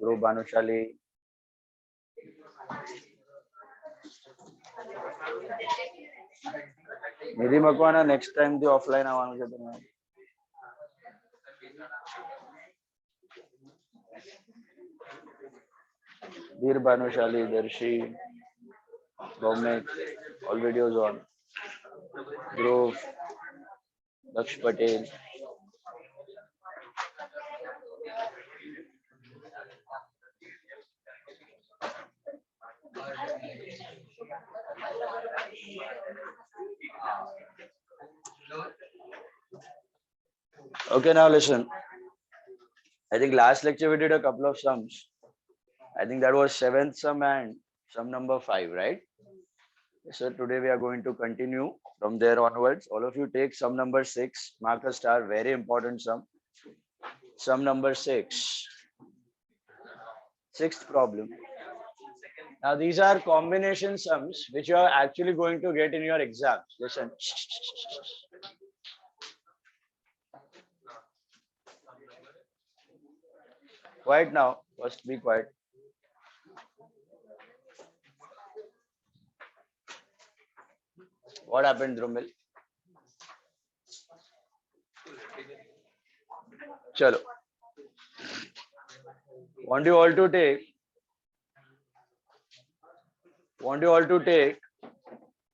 Dhruv Bhanushali. Nidhi Makwana, next time the offline આવવાનું છે તમે. Dhir Bhanushali, Darshi, Bhaumek, all videos on. Dhruv, Daksh Patel. Okay, now listen. I think last lecture we did a couple of sums. I think that was 7th sum and sum number 5, right? So today we are going to continue from there onwards. All of you take sum number 6, mark a star, very important sum. Sum number 6. Sixth problem. Now these are combination sums which you are actually going to get in your exams. Listen. Quiet now. First be quiet. What happened, Drumil? Chalo. Want you all to take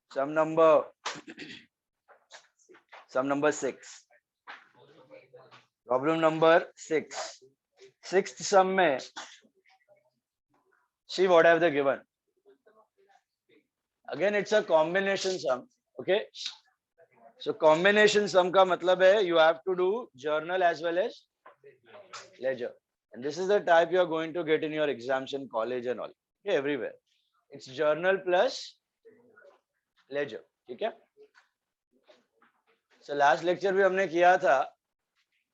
sum number 6. Problem number 6. Sixth sum mein, see what have they given. Again, it's a combination sum. Okay. So combination sum ka matlab hai you have to do journal as well as ledger. And this is the type you are going to get in your exams in college and all. Okay, everywhere. It's journal plus ledger. Okay. So last lecture bhi humne kiya tha.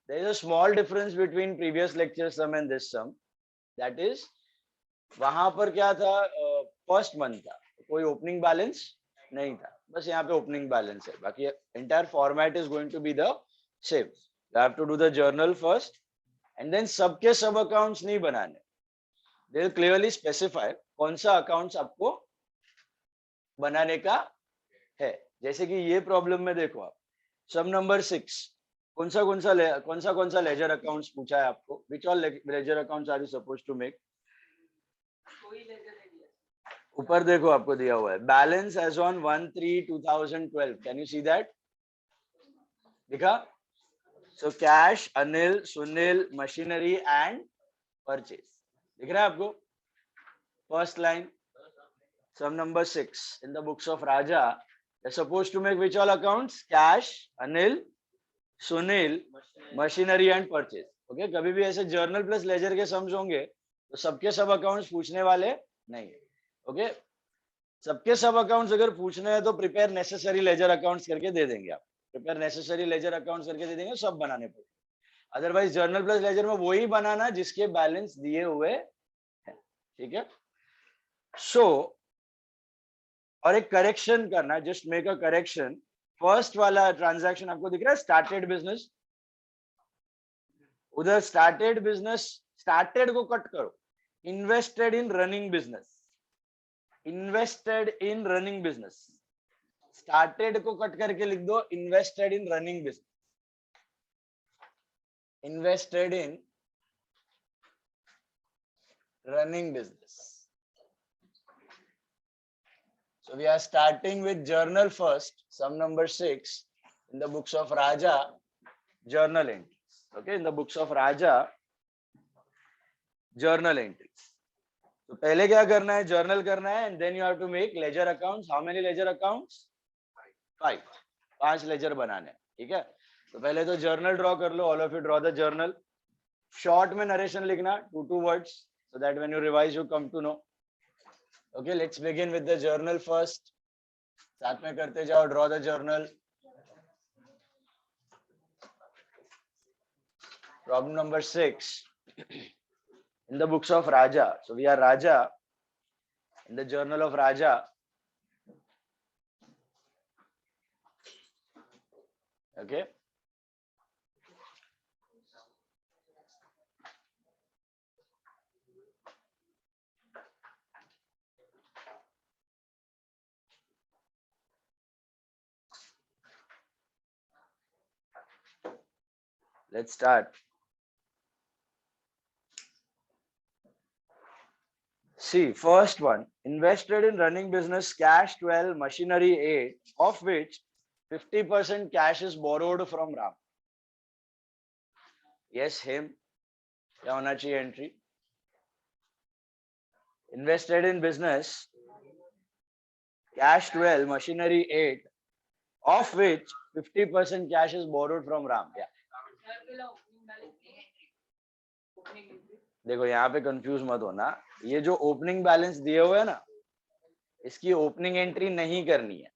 There is a small difference between previous lecture sum and this sum. That is, वहां पर क्या था, first month था, कोई opening balance नहीं था, बस यहाँ पे ओपनिंग बैलेंस है, बाकी entire format is going to be the same. You have to do the journal first and then सबके सब अकाउंट्स नहीं बनाने. दे विल क्लियरली स्पेसिफाई कौन सा अकाउंट्स आपको बनाने का है. जैसे कि ये प्रॉब्लम में देखो आप, सम नंबर 6, कौन सा लेजर अकाउंट्स पूछा है आपको. Which all ledger accounts are you supposed to make. ऊपर देखो आपको दिया हुआ है balance as on 1/3/2012. Can you see that. दिखा. So cash, Anil, Sunil, machinery and purchase. दिख रहा है आपको. First line, sum number 6 in the books of Raja. They're supposed to make which all accounts? Cash, Anil, Sunil, machinery and purchase. Okay, कभी भी ऐसे journal plus laser के sums होंगे तो सबके सब अकाउंट्स पूछने वाले नहीं है. ओके, सबके सब अकाउंट्स अगर पूछने हैं तो प्रिपेयर नेसेसरी लेजर अकाउंट्स करके दे देंगे आप. प्रिपेयर नेसेसरी लेजर अकाउंट्स करके दे देंगे, सब बनाने पड़ेंगे. अदरवाइज जर्नल प्लस लेजर में वही बनाना जिसके बैलेंस दिए हुए हैं. ठीक है. सो और एक करेक्शन करना, just make a correction. First वाला ट्रांजैक्शन आपको दिख रहा है, स्टार्टेड बिजनेस. उधर स्टार्टेड बिजनेस, स्टार्टेड को कट करो. Invested in running business. Invested in running business. Started को कट करके लिख दो invested in running business. Invested in running business. So we are starting with journal first, sum number 6 in the books of Raja, journal entries. Okay, in the books of Raja, journal entries. तो पहले क्या करना है, journal करना है, and then you have to make ledger accounts. How many ledger accounts? 5. 5 ledger बनाने. ठीक है. तो पहले तो जर्नल ड्रॉ कर लो. All of you draw the journal. Short में नरेशन लिखना, 2 words, so that when you revise you come to know. Okay, let's begin with the journal first. साथ में करते जाओ. Draw the journal. Problem number 6 in the books of Raja. So we are Raja in the journal of Raja. Okay. Let's start. See, first one, invested in running business, cash 12, machinery 8, of which 50% cash is borrowed from Ram. Yes, him. क्या होना चाहिए entry? Invested in business, cash 12, machinery 8, of which 50% cash is borrowed from Ram. Yeah. देखो यहाँ पे confuse मत होना, ये जो ओपनिंग बैलेंस दिए हुए है ना, इसकी ओपनिंग एंट्री नहीं करनी है.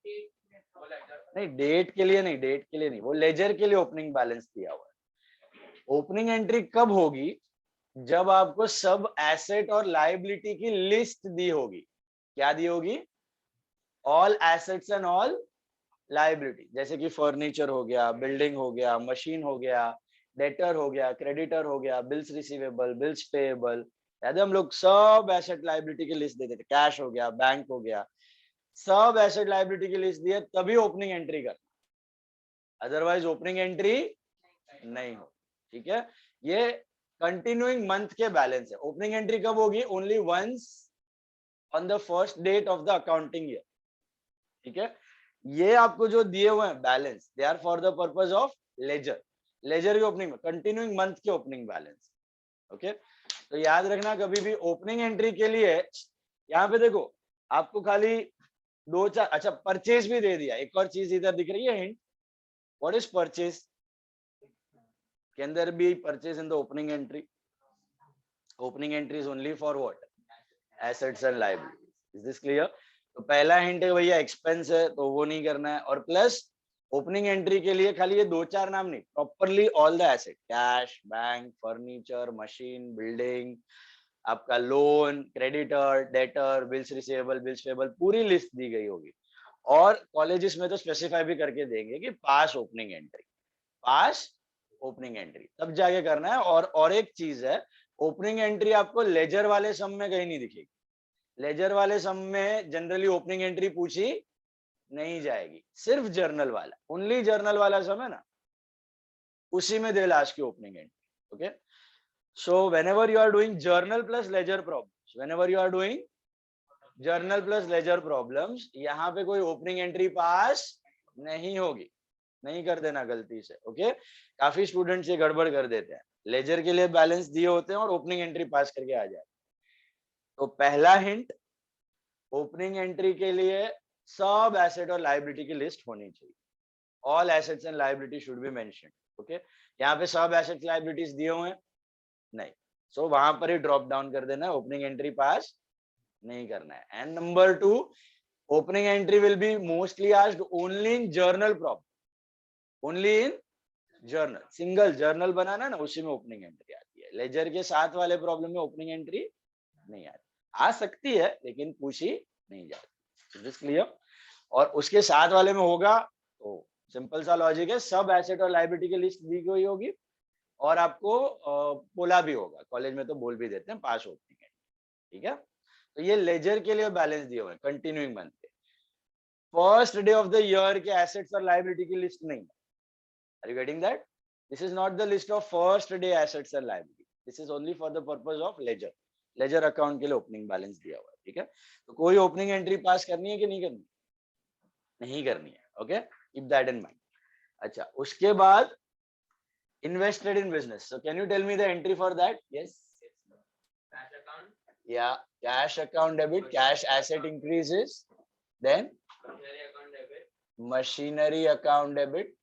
नहीं, डेट के लिए नहीं, डेट के लिए नहीं, वो लेजर के लिए ओपनिंग बैलेंस दिया हुआ है. ओपनिंग एंट्री कब होगी? जब आपको सब एसेट और लायबिलिटी की लिस्ट दी होगी. क्या दी होगी? All assets and all liability. जैसे कि फर्नीचर हो गया, बिल्डिंग हो गया, मशीन हो गया, डेटर हो गया, क्रेडिटर हो गया, बिल्स रिसीवेबल, बिल्स पेएबल. याद है हम लोग सब एसेट लायबिलिटी की लिस्ट देते थे. कैश हो गया, बैंक हो गया, सब एसेट लायबिलिटी की लिस्ट दी है, तभी ओपनिंग एंट्री कर. अदरवाइज ओपनिंग एंट्री नहीं हो. ठीक है, ये कंटिन्यूइंग मंथ के बैलेंस है. ओपनिंग एंट्री कब होगी? Only once on the first date of the accounting year. ठीक है, ये आपको जो दिए हुए हैं balance, they are for the purpose of ledger. Ledger की ओपनिंग में कंटिन्यूइंग मंथ के ओपनिंग बैलेंस. ओके, तो याद रखना कभी भी ओपनिंग एंट्री के लिए यहाँ पे देखो आपको खाली दो चार, अच्छा परचेज भी दे दिया. एक और चीज इधर दिख रही है हिंट. What is purchase? के अंदर भी purchase in the opening entry. Opening entry is only for what? Assets and liabilities. Is this clear? तो पहला हिंट है भैया एक्सपेंस है, तो वो नहीं करना है. और प्लस ओपनिंग एंट्री के लिए खाली ये दो चार नाम नहीं, properly all the asset, cash, bank, furniture, machine, building, आपका loan, creditor, debtor, bills receivable, bills payable, पूरी लिस्ट दी गई होगी. और कॉलेजेस में तो स्पेसिफाई भी करके देंगे कि पास ओपनिंग एंट्री, पास ओपनिंग एंट्री तब जाके करना है. और एक चीज है, ओपनिंग एंट्री आपको लेजर वाले सम में कहीं नहीं दिखेगी. लेजर वाले सम में जनरली ओपनिंग एंट्री पूछी नहीं जाएगी, सिर्फ जर्नल वाला, ओनली जर्नल वाला सम है ना, उसी में दे लास्ट की opening entry. Okay, so whenever you are doing journal plus ledger problems, whenever you are doing journal plus ledger problems, यहाँ पे कोई ओपनिंग एंट्री पास नहीं होगी. नहीं कर देना गलती से. ओके, काफी स्टूडेंट्स ये गड़बड़ कर देते हैं, लेजर के लिए बैलेंस दिए होते हैं और ओपनिंग एंट्री पास करके आ जाए. तो पहला हिंट, ओपनिंग एंट्री के लिए सब एसेट और लायबिलिटी की लिस्ट होनी चाहिए. All assets and liability should be mentioned. Okay, यहाँ पे सब एसेट्स लायबिलिटीज दिए हुए हैं नहीं, सो वहां पर ही ड्रॉप डाउन कर देना है, ओपनिंग एंट्री पास नहीं करना है. And number 2, opening entry will be mostly asked only in journal problem, only in journal. Single journal बनाना ना, उसी में ओपनिंग एंट्री आती है. लेजर के साथ वाले प्रॉब्लम में ओपनिंग एंट्री नहीं आती. आ सकती है लेकिन पूछी नहीं जाती. This clear? और उसके साथ वाले में होगा तो सिंपल सा लॉजिक है, सब एसेट और लायबिलिटी की लिस्ट दी गई होगी और आपको बोला भी होगा, कॉलेज में तो बोल भी देते हैं पास ओपनिंग एंट्री. ठीक है, तो ये लेजर के लिए बैलेंस दिए हुए हैं कंटिन्यूइंग मंथ के. First day of the year के एसेट्स और लायबिलिटी की लिस्ट नहीं. Are you getting that? This is not the list of first day assets and liability. This is only for the purpose of ledger. Ledger account के लिए opening balance दिया हुआ है. ठीक है, तो कोई ओपनिंग एंट्री पास करनी है कि नहीं करनी? नहीं करनी है. Okay, keep that in mind. अच्छा, उसके बाद invested in business. So can you tell me the entry for that? Yes. Cash account. Yeah, cash account debit, cash asset increases. Then Machinery account debit. machinery account debit.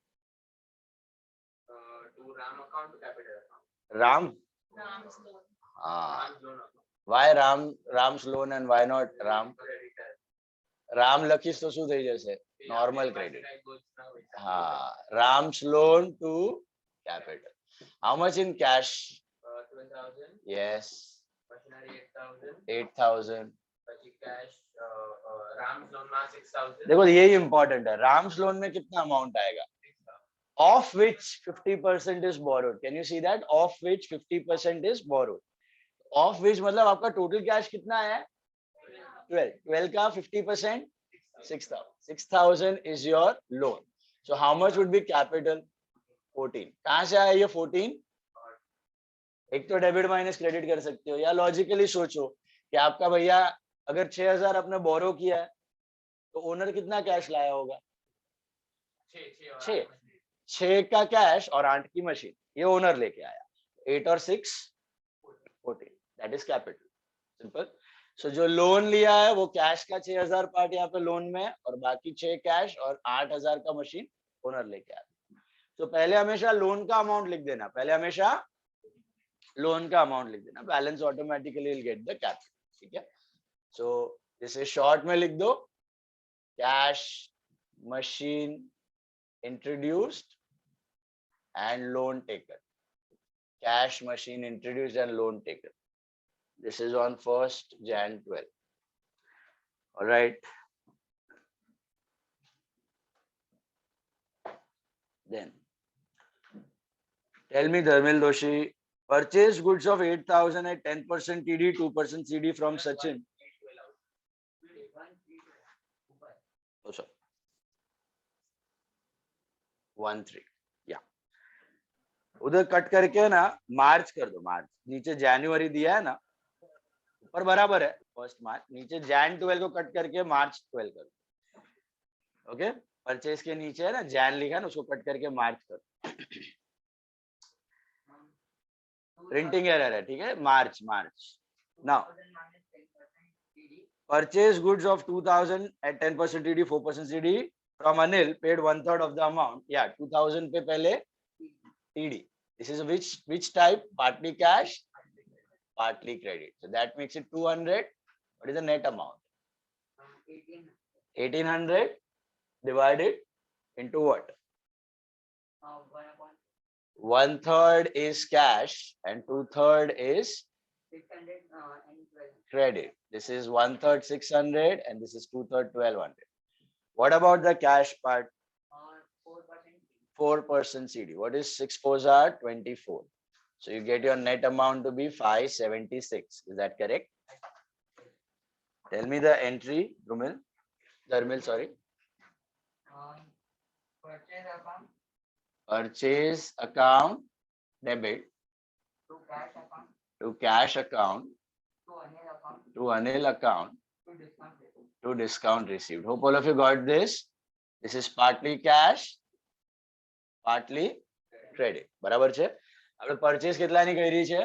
To RAM account to capital account. Ram. Ram's loan. Ram's loan account. Why Ram's loan and why not Ram? Ram लखीस तो શું થઈ જશે? Normal credit. હા, Ram's loan to capital. How much in cash? 12,000. Yes. Machinery 8,000. 8,000. cash. Ram's loan में 6,000. देखो यही important है, Ram's loan में कितना अमाउंट आएगा? Of which 50% is borrowed. Can you see that? Of which 50% is borrowed. Of which मतलब आपका total cash कितना है? 12 का 50% 6,000. 6,000 is your loan. So how much would be capital? 14। कहां से आया ये 14? एक तो डेबिट माइनस क्रेडिट कर सकते हो, या लॉजिकली सोचो कि आपका भैया अगर 6000 आपने बोरो किया है तो ओनर कितना कैश लाया होगा? 6 6 का कैश और 8 की मशीन, ये ओनर लेके आया। 8 और 6 14, दैट इज कैपिटल। सिंपल। सो जो लोन लिया है वो कैश का 6000 पार्ट यहाँ पे लोन में है, और बाकी 6 कैश और 8000 का मशीन ओनर लेके आया। तो पहले हमेशा लोन का अमाउंट लिख देना, पहले हमेशा लोन का अमाउंट लिख देना, balance automatically will get the capital. ठीक है, सो इसे शॉर्ट में लिख दो, cash machine introduced and loan taken, cash machine introduced and loan taken. This is on 1st Jan 12. All right. Then, tell me, Dharmil Doshi, purchase goods of 8,000 at 10% TD, 2% CD from Sachin. Oh, sorry. 13. Yeah. उधर cut करके ना मार्च कर दो, मार्च नीचे जनवरी दिया है ना, ऊपर बराबर है 1st मार्च, नीचे Jan 12 को कट करके March 12 कर दो। ओके, परचेज के नीचे है ना जैन लिखा है ना, उसको कट करके मार्च कर दो। प्रिंटिंग एरर है, ठीक है, March March. Now purchase goods of 2000 at 10% TD, 4% CD from Anil, paid 1/3 of the amount. Yeah, 2000 पे पहले TD. This is which type? Partly cash, partly credit. So that makes it 200. What is the net amount? 1800 divided into what? 1/3 is cash and 2/3 is credit. This is 1/3 600 and this is 2/3 1200. What about the cash part? 4% CD. What is 6 4s are 24. So you get your net amount to be 576. Is that correct? Tell me the entry, Dharmil, sorry. Purchase account debit to cash account to Anil account to discount received. Hope all of you got this. This is partly cash, partly credit. બરાબર છે? આપણે purchase કેટલાની કરી છે?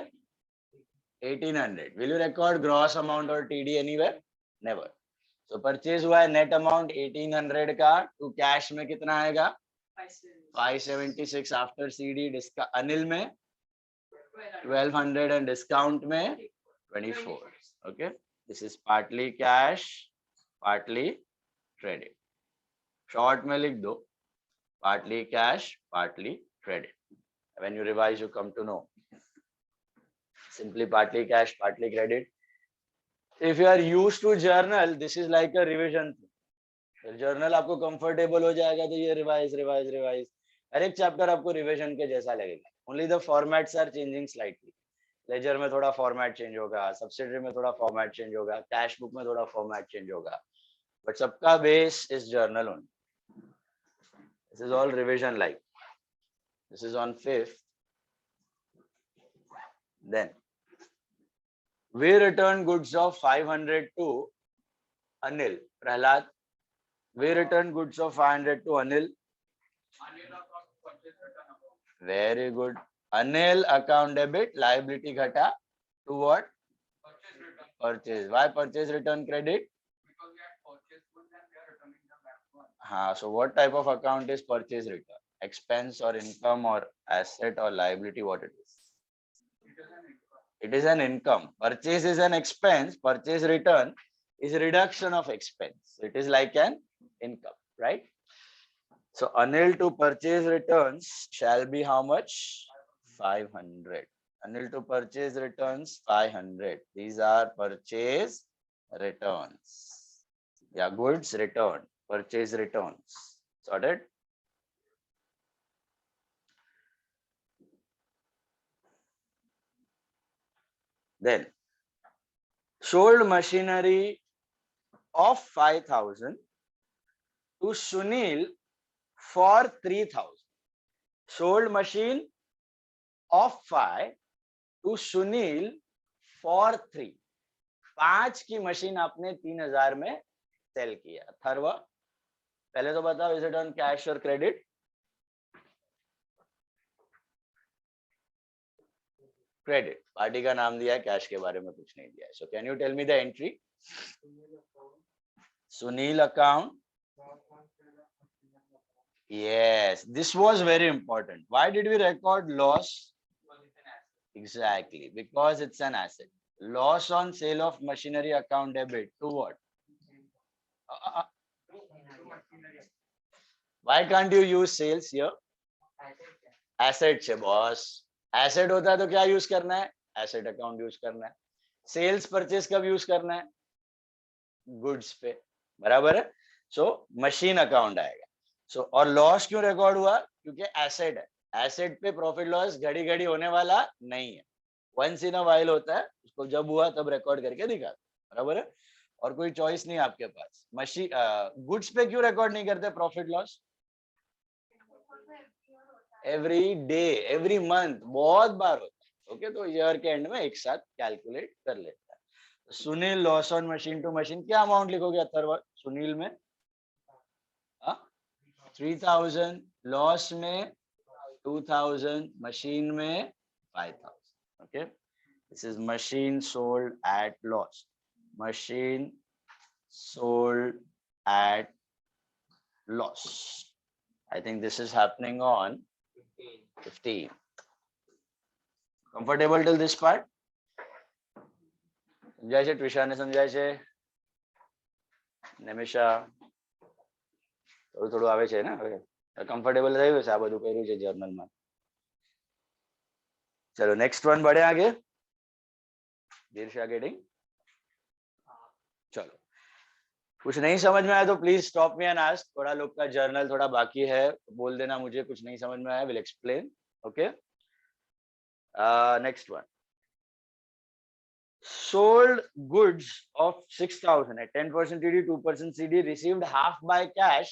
1800. Will you record gross amount or TD anywhere? Never. So purchase हुआ है, net amount 1800 का, to cash में कितना आएगा? 576 after CD, अनिल में 1200 and discount में 24. Okay, this is partly cash, partly credit. Short में लिख दो, partly cash, partly credit. When you revise, you come to know. Simply partly cash, partly credit. If you are used to journal, this is like a revision. Journal आपको comfortable हो जाएगा तो ये revise revise revise, हर एक chapter आपको revision के जैसा लगेगा। Only the formats are changing slightly. Ledger में थोड़ा फॉर्मेट चेंज होगा, सब्सिडरी में थोड़ा फॉर्मेट चेंज होगा, कैश बुक में थोड़ा फॉर्मेट चेंज होगा, बट सबका base is journal only. This is all revision like. This is on 5th. Then we return goods of 500 to Anil. Prahlad, we return goods of 500 to Anil. Very good. Anil account debit, liability घटा to what? Purchase. Why purchase return credit? Because we have purchased goods and we are returning them back to us. हाँ, so what type of account is purchase return? Expense or income or asset or liability? What it is? It is an income. Purchase is an expense. Purchase return is reduction of expense. It is like an income, right? So Anil to purchase returns shall be how much? 500. Anil to purchase returns 500. These are purchase returns. Yeah, goods returned, purchase returns. Sorted? Then sold machinery of 5,000 to Sunil for 3,000. sold machine of 5 to Sunil for 3. 5 की machine आपने 3000 में cell किया. अथर्व, पहले तो बताओ, is it on cash और credit? Credit. Party का नाम दिया है, कैश के बारे में कुछ नहीं दिया है. So can you tell me the entry? Sunil account. Yes, this was very important. Why did we record loss? Exactly, because it's an asset. Loss on sale of machinery account debit to what? Why can't you use sales here? Asset है boss. Asset होता है तो क्या use करना है? Asset account use करना है. Sales purchase कब use करना है? Goods पे. बराबर है? So machine account आएगा. So और loss क्यों record हुआ? क्योंकि asset है. Asset पे profit loss घड़ी घड़ी होने वाला नहीं है. Once in a while होता है. उसको जब हुआ तब record करके दिखा. बराबर है? और कोई choice नहीं आपके पास. मशीन goods पे क्यों record नहीं करते profit loss? Every day, every month, बहुत बार होता है. ओके, तो ईयर के एंड में एक साथ कैलकुलेट कर लेता है. Sunil loss on machine to machine, क्या अमाउंट लिखोगे अथर्व? सुनील में 3000, लॉस में 2000, मशीन में 5000. Okay, this is machine sold at loss. Machine sold at loss. I think this is happening on 15. Comfortable till this part? સમજાય છે? ટ્વિશાને સમજાય છે? નિમિષા થોડું થોડું આવે છે ને? હવે કમ્ફર્ટેબલ થયું છે? આ બધું કર્યું છે જર્નલમાં. ચલો નેક્સ્ટ વન बढ़े आगे. Dirsha getting? चलो, कुछ नहीं समझ में आया तो please stop me and ask. थोड़ा लोग का जर्नल थोड़ा बाकी है, बोल देना मुझे कुछ नहीं समझ में आया. Will explain. Okay, next one. Sold goods of 6000 at 10% TD, 2% CD, received half by cash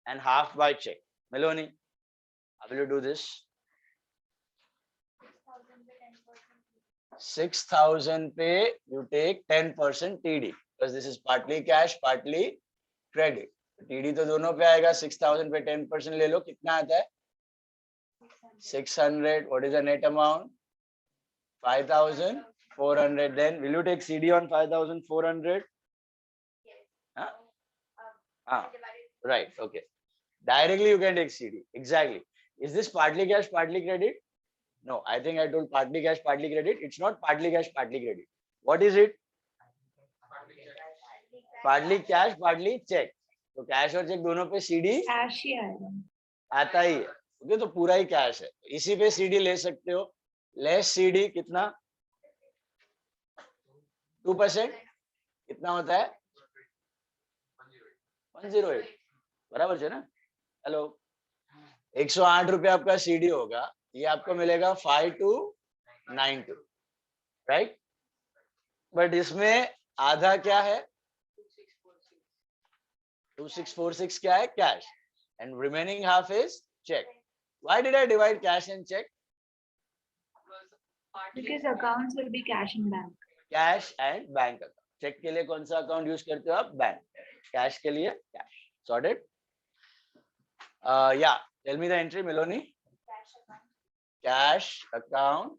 and half by check. Meloni, how will you do this? 6000 पे you take 10% TD because this is partly cash, partly credit. TD तो दोनों पे आएगा. 6000 पे 10% ले लो, कितना आता है? 600. What is the net amount? 5400. Then will you take CD on 5400? Right. Okay. Directly you can take CD. Exactly. Is this partly cash, partly credit? No, I think I told partly cash, partly credit. It's not partly cash, partly credit. What is it? Partly cash, partly check. तो cash और check दोनों पे CD cash ही आएगा. आता ही है. Okay, तो पूरा ही cash है, इसी पे सीडी ले सकते हो. लेस सीडी कितना? 2%. कितना होता है? 108. बराबर है ना? हेलो, 108 रुपये आपका सीडी होगा. ये आपको मिलेगा 5292, राइट? बट इसमें आधा क्या है? 2646 क्या है? Cash. And remaining half is cheque. Why did I divide cash and check? Because accounts will be cash and bank. Cash and bank account. Cheque के लिए कौन सा अकाउंट यूज करते हो आप? बैंक. कैश के लिए कैश. सॉर्टेड. या tell me the entry Meloni. Cash account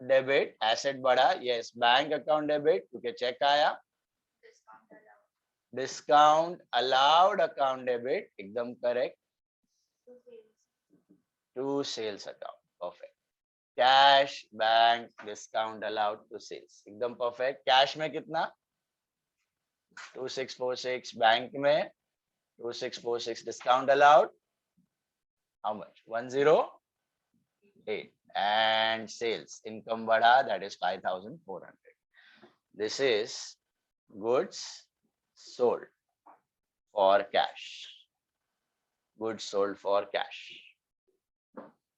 debit, asset बढ़ा. यस, बैंक अकाउंट डेबिट क्योंकि चेक आया. डिस्काउंट अलाउड अकाउंट डेबिट, एकदम correct. To sales account, perfect. Cash, bank, discount allowed to sales, एकदम perfect. Cash में कितना? 2646. Bank में 2646. Discount allowed how much? 108. and sales income बढ़ा, that is 5400. This is goods sold for cash. Goods sold for cash.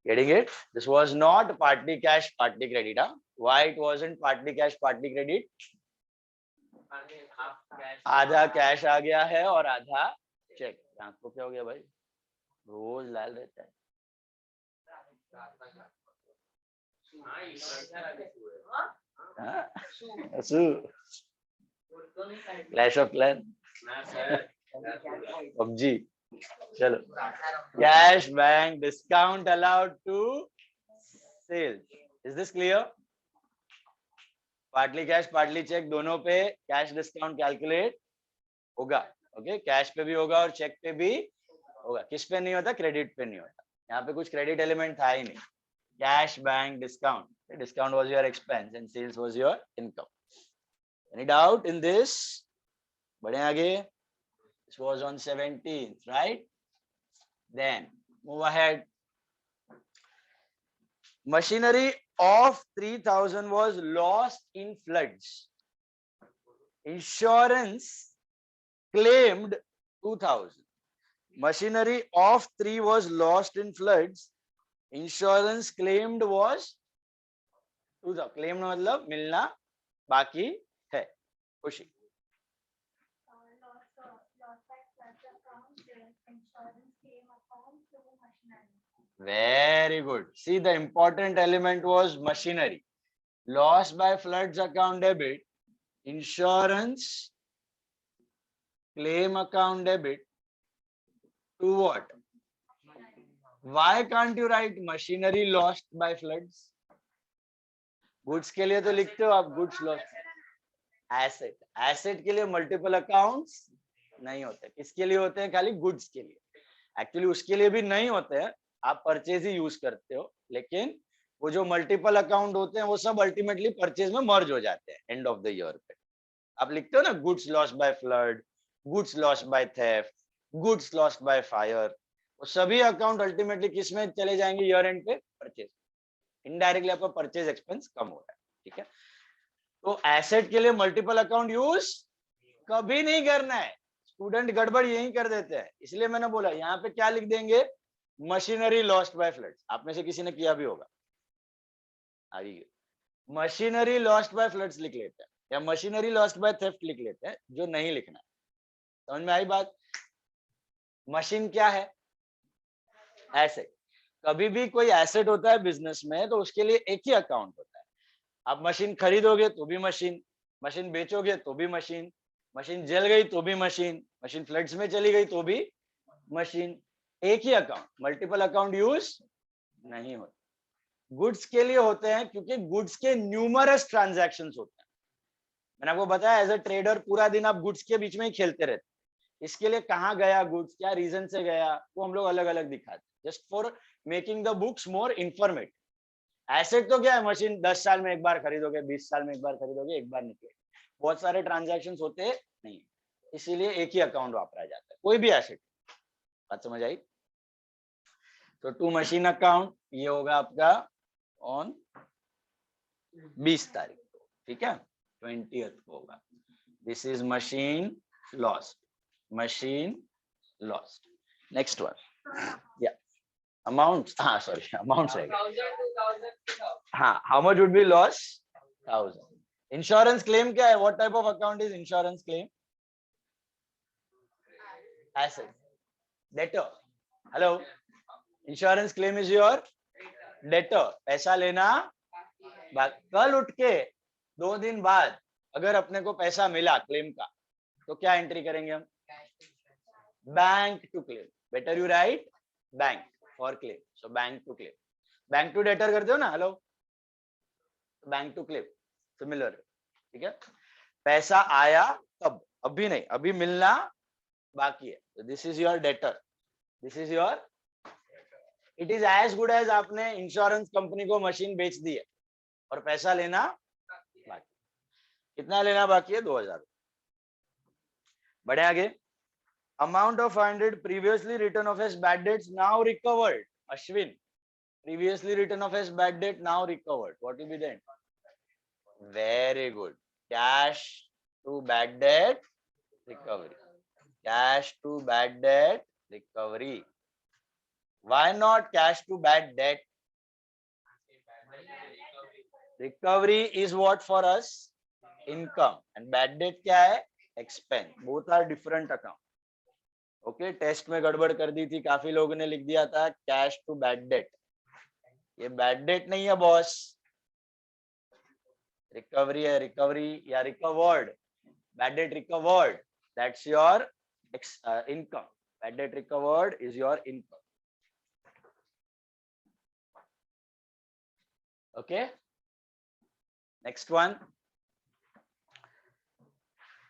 Getting it? This was not partly cash, partly credit. Huh? Why it wasn't partly cash, partly credit? आधा cash आ गया है और आधा check. आपको क्या हो गया भाई? रोज लाल रहता है. Clash of clan, PUBG. चलो, cash bank discount allowed to sales. Is this clear? Partly cash partly cheque दोनों पे कैश डिस्काउंट कैलकुलेट होगा. ओके, कैश पे भी होगा और चेक पे भी होगा. किस पे नहीं होता? क्रेडिट पे नहीं होता. यहाँ पे कुछ क्रेडिट एलिमेंट था ही नहीं. Cash bank discount, discount was your expense and sales was your income. Any doubt in this? बढ़े आगे. This was on 17th, right? Then move ahead. Machinery of 3,000 was lost in floods. Insurance claimed 2,000. Machinery of 3 was lost in floods. Insurance claimed was 2,000. Claimed मतलब मिलना बाकी है. खुशी. Very good. See, the important element was machinery. Loss by floods account debit, insurance claim account debit to what? Why can't you write machinery lost by floods? Goods के लिए तो लिखते हो आप goods lost. Asset, asset के लिए multiple accounts नहीं होते. किसके लिए होते हैं? खाली goods के लिए. Actually उसके लिए भी नहीं होते हैं. आप परचेज ही यूज करते हो, लेकिन वो जो मल्टीपल अकाउंट होते हैं वो सब अल्टीमेटली परचेज में मर्ज हो जाते हैं एंड ऑफ द ईयर पे. आप लिखते हो ना goods lost by flood, goods lost by theft, goods lost by fire. वो सभी अकाउंट अल्टीमेटली किस में चले जाएंगे? ईयर एंड पे परचेज. इनडायरेक्टली आपका परचेज एक्सपेंस कम हो रहा है. ठीक है, तो एसेट के लिए मल्टीपल अकाउंट यूज कभी नहीं करना है. स्टूडेंट गड़बड़ यही कर देते हैं. इसलिए मैंने बोला यहाँ पे क्या लिख देंगे? Machinery lost by floods. आप में से किसी ने किया भी होगा. मशीनरी लॉस्ट बाय फ्लड्स लिख लेते हैं या मशीनरी लॉस्ट बाय थेफ्ट लिख लेते हैं, जो नहीं लिखना है. समझ में आई बात? मशीन क्या है? एसेट. कभी भी कोई एसेट होता है बिजनेस में तो उसके लिए एक ही अकाउंट होता है. आप मशीन खरीदोगे तो भी मशीन, मशीन बेचोगे तो भी मशीन, मशीन जल गई तो भी मशीन, मशीन फ्लड्स में चली गई तो भी मशीन. एक ही अकाउंट, मल्टीपल अकाउंट यूज नहीं होते. गुड्स के लिए होते हैं क्योंकि गुड्स के न्यूमरस ट्रांजैक्शंस होते हैं. मैंने आपको बताया एज अ ट्रेडर पूरा दिन आप गुड्स के बीच में ही खेलते रहते. इसके लिए कहाँ गया गुड्स, क्या रीजन से गया, वो हम लोग अलग अलग दिखाते, just for making the books more informative. Asset तो क्या है? मशीन 10 साल में एक बार खरीदोगे, 20 साल में एक बार खरीदोगे, एक बार निकले. बहुत सारे ट्रांजैक्शंस होते नहीं, इसीलिए एक ही अकाउंट वापरा जाता है कोई भी एसेट. बात समझ आई? तो टू मशीन अकाउंट ये होगा आपका ऑन 20 तारीख को. ठीक है, 20th को होगा. This is machine lost, machine lost. Next one. या अमाउंट, हाँ सॉरी अमाउंट रहेगा. हाँ, how much would be loss? 1000. Insurance claim क्या है? What type of account is insurance claim? Asset. Debtor. Hello, insurance claim is your debtor. पैसा लेना. कल उठ के 2 दिन बाद अगर अपने को पैसा मिला क्लेम का तो क्या एंट्री करेंगे हम? Bank to claim. Better you write bank for claim. So bank to claim. Bank to debtor करते हो ना. Hello, bank to claim similar. ठीक है, पैसा आया तब, अभी नहीं, अभी मिलना बाकी है. This is your debtor, this is your. It is as good as आपने इंश्योरेंस कंपनी को मशीन बेच दी है और पैसा लेना बाकी. कितना लेना बाकी है? 2000. बढ़े आगे. Amount of 500 previously written off as bad debts now recovered. Ashwin, previously written off as bad debt now recovered, what will be then? Very good. Cash to bad debt recovery. Cash to bad debt recovery. Why not cash to bad debt? Recovery is what for us? Income. And bad debt क्या है? Expense. Both are different account. Okay, test में गड़बड़ कर दी थी, काफी लोगों ने लिख दिया था cash to bad debt. ये बैड डेट नहीं है बॉस, रिकवरी है, रिकवरी या recovered, bad debt recovered, that's your income. Bad debt recovered is your income. Okay, next one.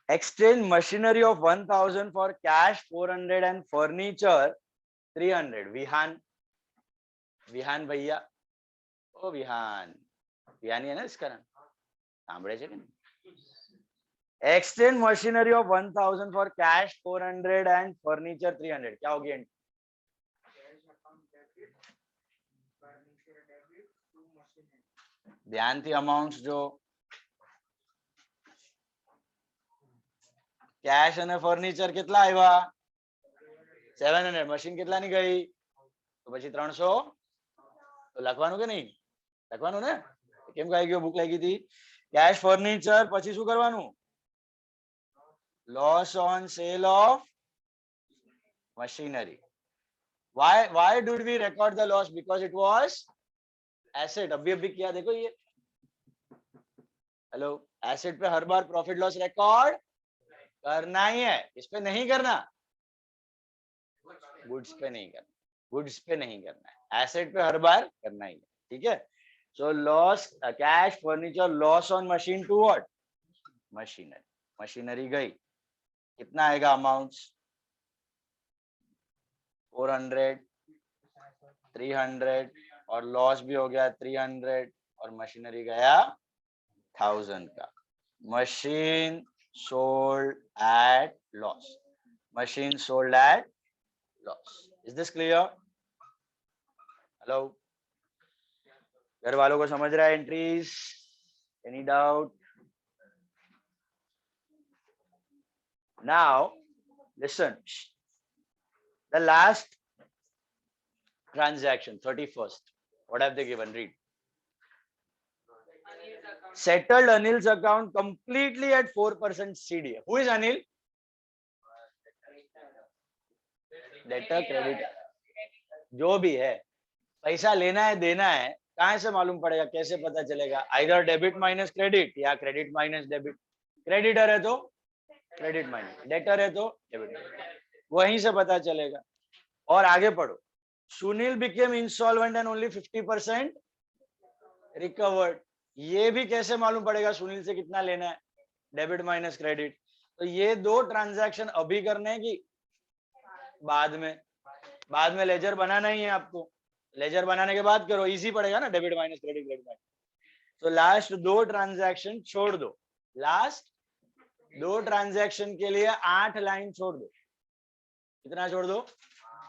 Exchange machinery of 1000 for cash 400 and furniture 300. Vihaan भैया, ओ विहान, विहान है ना इसका नाम, सांभळे છે કે नहीं? Exchange machinery of 1000 for cash 400 and furniture 300. क्या होगी? ध्यान थी अमाउंट्स जो कैश અને ફર્નિચર કેટલા આવ્યા? 700. મશીન કેટલાની ગઈ? તો પછી 300. તો લખવાનું કે નહીં? લખવાનું ને? કેમ કહી ગયો? બુક લાગી હતી. કેશ ફર્નિચર પછી શું કરવાનું? Loss on sale of machinery. Why did we record the loss? Because it was asset. अभी किया देखो ये. हेलो, एसेट पे हर बार प्रॉफिट लॉस रिकॉर्ड करना ही है, इस पे नहीं करना, गुड्स पे नहीं करना, गुड्स पे नहीं करना है, एसेट पे हर बार करना ही है. ठीक है. So loss cash furniture loss on machine to what? Machinery. Machinery गई, कितना आएगा अमाउंट्स? 400 300 और लॉस भी हो गया 300 और मशीनरी गया 1000 का. Machine sold at loss. Machine sold at loss. Is this clear? Hello? घर वालों को समझ रहा है entries? Any doubt? Now, listen. The last transaction, 31st. What have they given? Read. Settled Anil's account completely at 4% CDA. Who is Anil? Debtor, creditor. जो भी है, पैसा लेना है देना है, कहाँ से मालूम पड़ेगा? कैसे पता चलेगा? Either डेबिट माइनस क्रेडिट या क्रेडिट माइनस डेबिट. क्रेडिटर है तो क्रेडिट माइनस, डेटर है तो डेबिट, वहीं से पता चलेगा. और आगे पढ़ो. Sunil became insolvent and only 50% recovered. ये भी कैसे मालूम पड़ेगा सुनील से कितना लेना है? Debit minus credit. तो ये दो ट्रांजैक्शन अभी करने की बाद में लेजर बनाना ही है आपको. लेजर बनाने के बाद करो, इजी पड़ेगा ना. Debit minus credit, credit minus. तो लास्ट दो ट्रांजैक्शन छोड़ दो. लास्ट दो ट्रांजैक्शन के लिए 8 लाइन छोड़ दो. कितना छोड़ दो?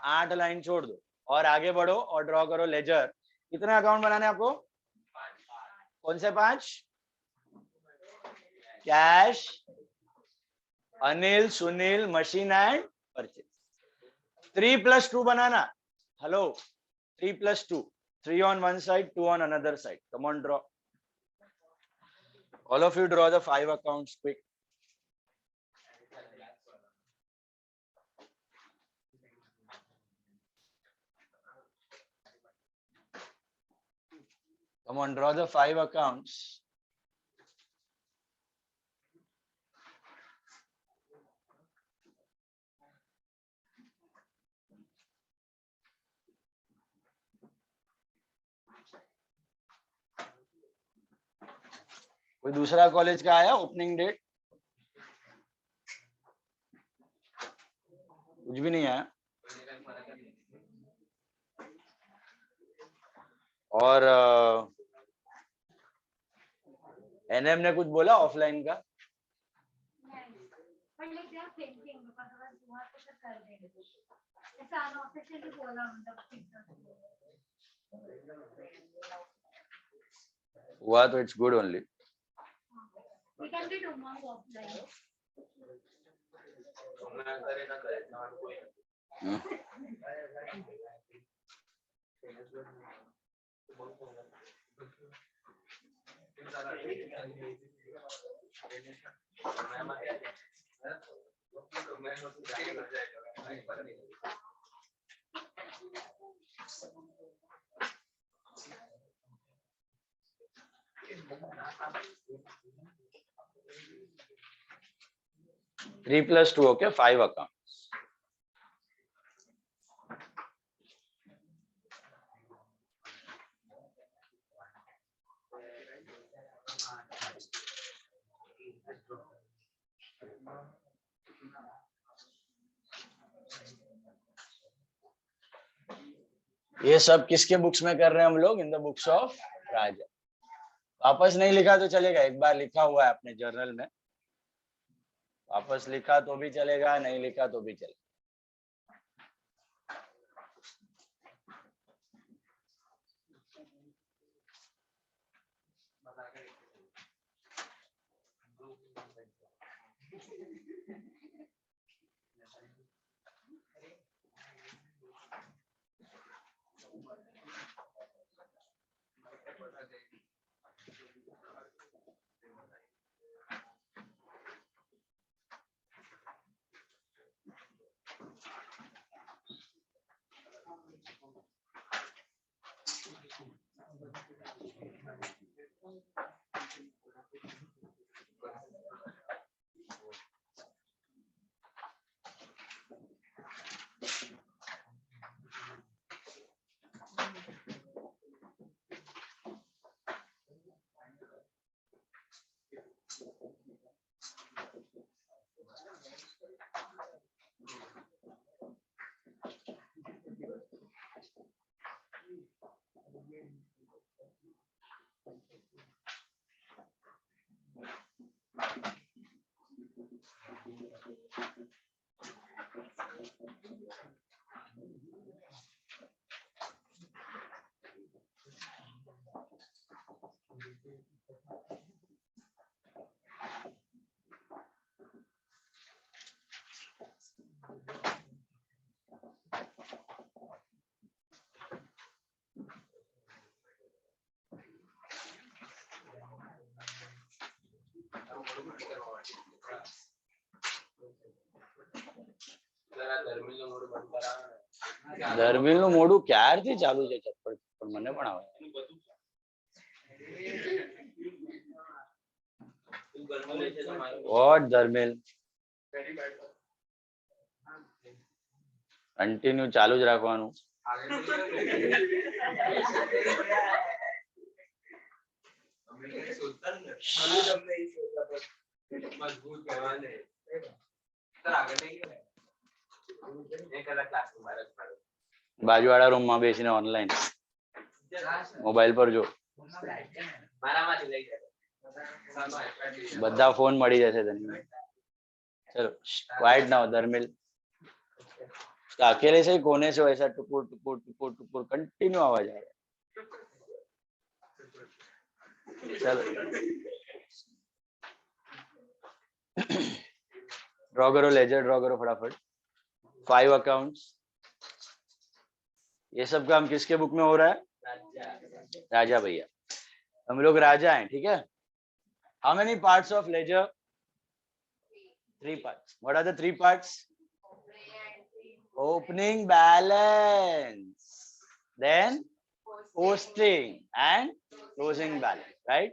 8 लाइन छोड़ दो. और आगे बढ़ो और ड्रॉ करो लेजर. कितना अकाउंट बनाने आपको? कौन से 5? Cash, Anil, Sunil, machine and purchase. 3 + 2 banana. Hello, 3 + 2. 3 on one side, 2 on another side. Come on, draw. All of you draw the 5 accounts quick. Come on, draw the 5 accounts. कोई दूसरा कॉलेज का आया ओपनिंग डेट? कुछ भी नहीं आया. और एनएम ने कुछ बोला ऑफलाइन का? हुआ तो it's good only. We can be tomorrow offline. 3 plus 2, okay, 5 accounts. ये सब किसके बुक्स में कर रहे हैं हम लोग? इन द बुक्स ऑफ राजा। वापस नहीं लिखा तो चलेगा, एक बार लिखा हुआ है अपने जर्नल में, वापस लिखा तो भी चलेगा, नहीं लिखा तो भी चलेगा। ધર્મિલનું મોઢું ક્યારથી ચાલુ છે ચપ્પલ પણ મને પણ આવે. વોટ ધર્મિલ? કન્ટિન્યુ ચાલુ જ રાખવાનું. બાજુવાળા રૂમમાં બેસીને ઓનલાઈન મોબાઈલ પર જો. બધા ફોન મળી જશે તને. चलो क्वाइट नाउ धर्मिल. अकेले से कोने से ऐसा टुकुर टुकुर टुकुर टुकुर कंटिन्यू आवाज आ रहा है. चलो ड्रॉ करो, लेजर ड्रॉ करो फटाफट. 5 अकाउंट्स. ये सब काम किसके बुक में हो रहा है? राजा भैया. हम लोग राजा हैं, ठीक है. How many parts of ledger? 3 parts. What are the 3 parts? Opening balance, then posting and closing balance, right?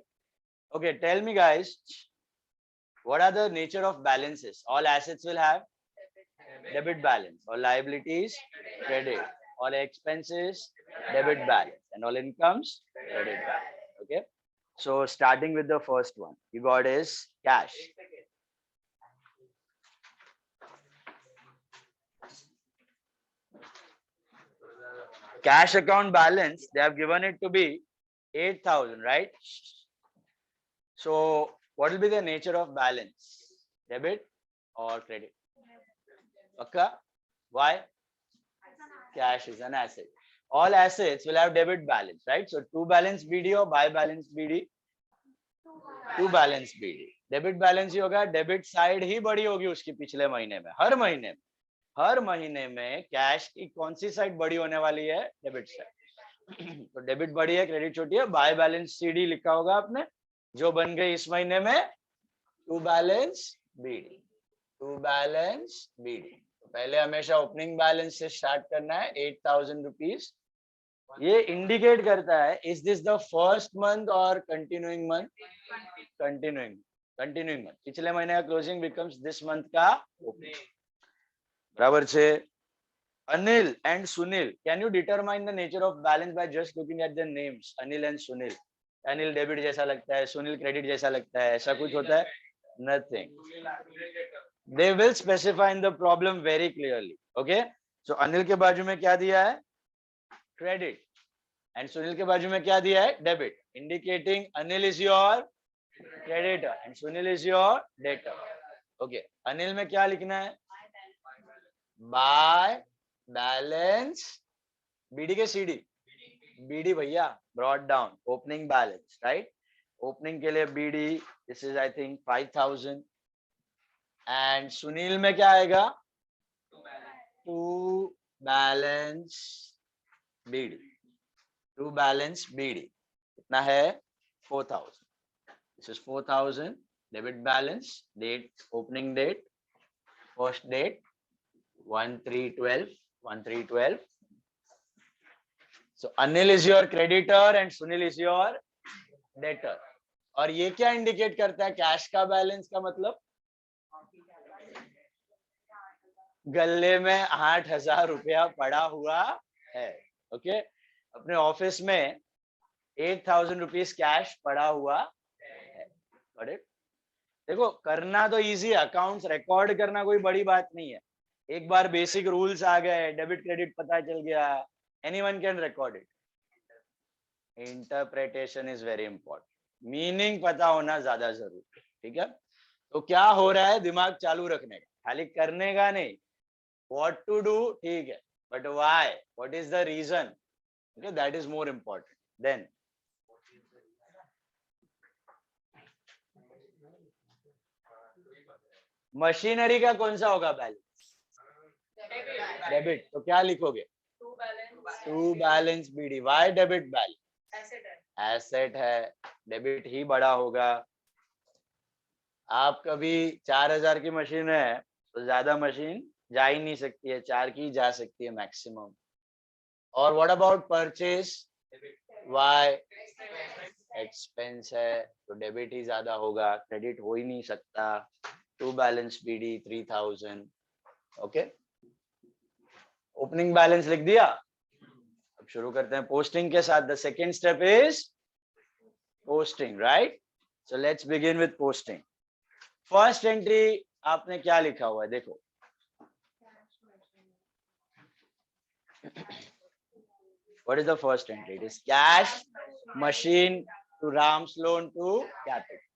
Okay, tell me guys, what are the nature of balances? All assets will have debit balance, all liabilities credit, all expenses debit balance, and all incomes credit balance. Okay, so starting with the first one you got is cash. Cash account balance, they have given it to be 8,000, right? So what will be the nature of balance? Debit or credit? Okay. Why? Cash is an asset. All assets will have debit balance, right? So to balance BD or by balance BD? To balance BD. Debit balance ही होगा, debit side ही बड़ी होगी उसकी पिछले महीने में. हर महीने में cash की कौन सी साइड बड़ी होने वाली है? Debit side. तो डेबिट बड़ी है, क्रेडिट छोटी है. बाय बैलेंस सीडी लिखा होगा आपने, जो बन गई इस महीने में to balance BD. To balance BD. तो पहले हमेशा ओपनिंग बैलेंस से स्टार्ट करना है. 8,000 रुपीज. ये इंडिकेट करता है is this the first month और continuing month? Continuing. Continuing month, पिछले महीने का क्लोजिंग बिकम्स दिस मंथ का ओपनिंग, बराबर छे। Anil and Sunil, can you determine the nature of balance by just looking at their names? Anil and Sunil. Anil debit जैसा लगता है, Sunil credit जैसा लगता है, ऐसा कुछ होता है? Nothing. They will specify in the problem very clearly. Okay? So Anil के बाजू में क्या दिया है? Credit. And सुनील के बाजू में क्या दिया है? Debit. Indicating Anil is your creditor and Sunil is your debtor. Okay. Anil में क्या लिखना है? By बैलेंस बीडी के सीडी, बीडी भैया brought down opening balance, right? Opening के लिए BD, this is I think 5000 and Sunil में क्या आएगा? To balance BD, to balance BD कितना है? 4000. This is 4000 debit balance, date opening date, first date 1312. So Anil is your creditor and Sunil is your debtor. और ये क्या indicate करता है? कैश का बैलेंस का मतलब गले में 8000 रुपया पड़ा हुआ है. ओके, अपने ऑफिस में 8000 रुपीज कैश पड़ा हुआ है. देखो करना तो इजी है, अकाउंट्स रिकॉर्ड करना कोई बड़ी बात नहीं है. एक बार बेसिक रूल्स आ गए, डेबिट क्रेडिट पता चल गया, anyone can record it. Interpretation is very important, meaning पता होना ज्यादा जरूरी है. ठीक है, तो क्या हो रहा है दिमाग चालू रखने का, खाली करने का नहीं. व्हाट टू डू ठीक है, but why, what is the reason, okay, that is more important. Then machinery का कौन सा होगा बैलेंस? डेबिट. तो क्या लिखोगे? To balance BD. Why debit balance? Asset है, डेबिट ही बड़ा होगा. आप कभी 4000 की मशीन है तो ज्यादा मशीन जा ही नहीं सकती है, 4 की जा सकती है मैक्सिमम. और what about purchase? Why expense है तो डेबिट ही ज्यादा होगा, क्रेडिट हो ही नहीं सकता. To balance BD 3000. Okay, opening balance लिख दिया. अब शुरू करते हैं पोस्टिंग के साथ. The second step is posting, right? So let's begin with posting. First entry आपने क्या लिखा हुआ है? देखो, what is the first entry? It is cash machine to Ram's loan to capital.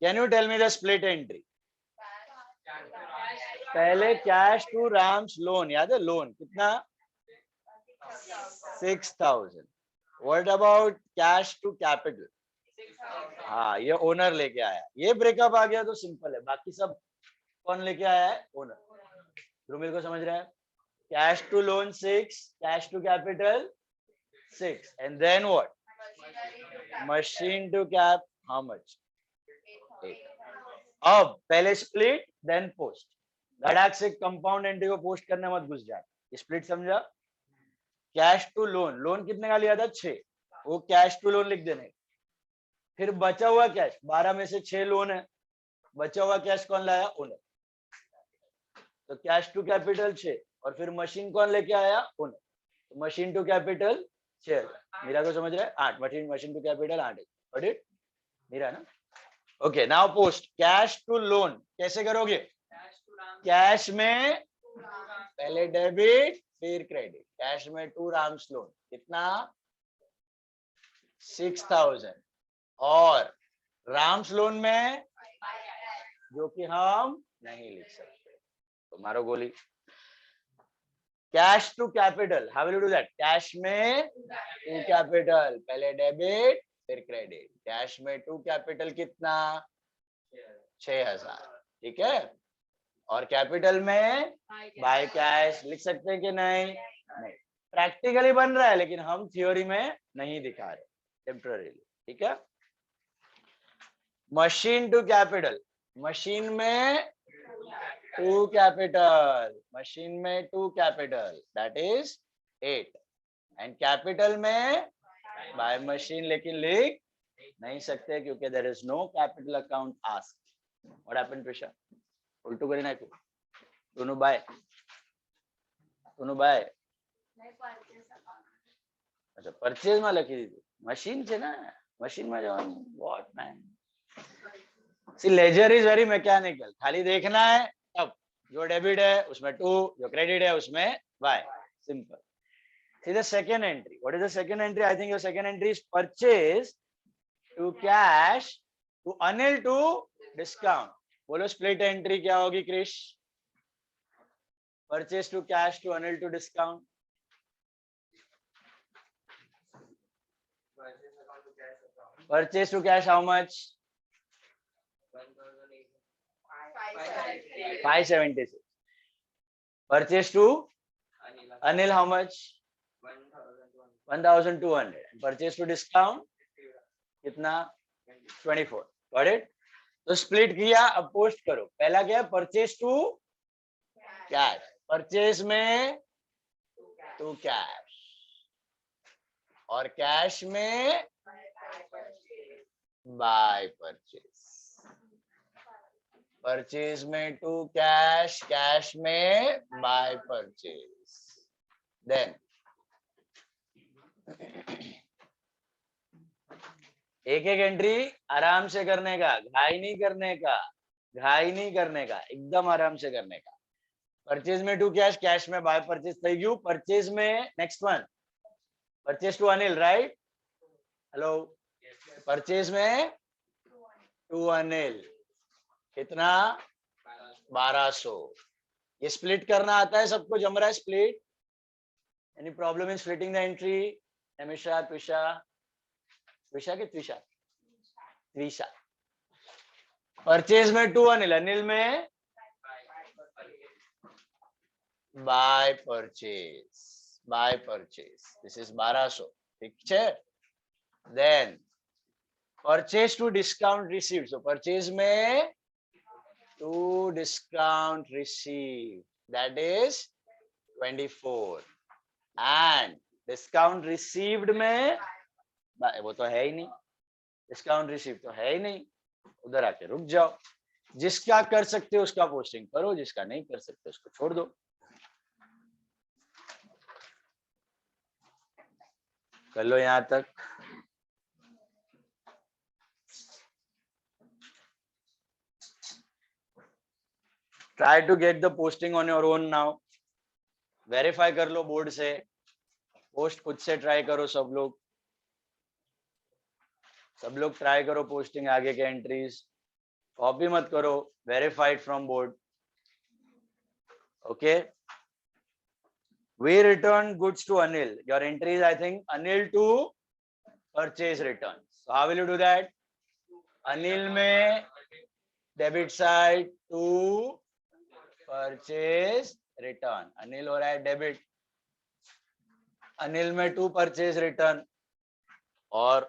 Can you tell me the split entry? पहले cash to Ram's loan, याद है loan कितना? 6000. What about cash to capital? हाँ, ये ओनर लेके आया. ये ब्रेकअप आ गया तो सिंपल है, बाकी सब कौन लेके आया है? ओनर. रुमिल को समझ रहा है? Cash to loan 6, cash to capital 6, and then what? Machine to cap how much? 8. अब पहले स्प्लिट देन पोस्ट. धड़ाक से कंपाउंड एंट्री को पोस्ट करने मत घुस जाए. स्प्लिट समझा? कैश टू लोन, लोन कितने का लिया था? 6, वो कैश टू लोन लिख देने. फिर बचा हुआ कैश, 12 में से 6 लोन है, बचा हुआ कैश कौन लाया? ओनर. तो कैश टू कैपिटल 6, और फिर मशीन कौन लेके आया? ओनर. तो मशीन टू कैपिटल 6. मीरा को समझ रहा है? 8. Machine to capital 8. Got it? Meera ना? Okay, now post. Cash to loan कैसे करोगे? कैश में पहले डेबिट फिर क्रेडिट. कैश में टू राम्स लोन कितना? 6000. और राम्स लोन में जो कि हम नहीं लिख सकते, तो मारो गोली. Cash to capital, how will you do that? Cash में टू कैपिटल, पहले डेबिट फिर क्रेडिट. कैश में टू कैपिटल कितना? 6000. ठीक है, और कैपिटल में बाय कैश लिख सकते हैं कि नहीं? नहीं. प्रैक्टिकली बन रहा है लेकिन हम थ्योरी में नहीं दिखा रहे, टेम्पररीली. ठीक है. मशीन टू कैपिटल, मशीन में टू कैपिटल, मशीन में to capital, that is 8. And capital में बाय मशीन, लेकिन लिख नहीं सकते क्योंकि there is no capital account asked. What happened Prisha उल्टू કરી નાખ્યું दोनों बाय अच्छा परचेज માં લખી દીધું મશીન છે ને મશીન માં જવાનું what man see ledger is very mechanical खाली देखना है अब जो डेबिट है उसमें 2 जो क्रेडिट है उसमें y simple see the second entry what is the second entry I think your second entry is purchase to cash to Anil to discount बोलो split entry क्या होगी Krrish purchase to cash to Anil to discount purchase to cash how much 576 purchase to Anil how much 1200 purchase to discount कितना 24 got it तो split किया अब post करो पहला क्या है परचेज टू कैश परचेज में टू कैश और कैश में बाय परचेज परचेज में टू कैश कैश में बाय परचेज देन एक एक एंट्री आराम से करने का घाई नहीं करने का एकदम आराम से करने का परचेज में टू कैश कैश में बाय परचेज થઈ ગયું परचेज में next one purchase to Anil right hello purchase में टू अनिल कितना 1200 ये स्प्लिट करना आता है सबको जम रहा है split any problem in splitting the entry Nimisha Twisha Twisha की त्विषा त्विषा परचेज में टू अनिल अनिल में बाय परचेज दिस इज 1200 ठीक है then purchase to discount received so purchase में to discount received that is 24 and discount received में वो तो है ही नहीं डिस्काउंट रिसीव तो है ही नहीं उधर आके रुक जाओ जिसका कर सकते हो उसका पोस्टिंग करो जिसका नहीं कर सकते उसको छोड़ दो कर लो यहां तक try to get the posting on your own now verify कर लो बोर्ड से पोस्ट खुद से ट्राई करो सब लोग ट्राई करो पोस्टिंग आगे के एंट्रीज कॉपी मत करो verified from board okay we return goods to Anil your entry is I think Anil to purchase return so how will you do that Anil में debit side to purchase return Anil हो रहा है debit Anil में to purchase return और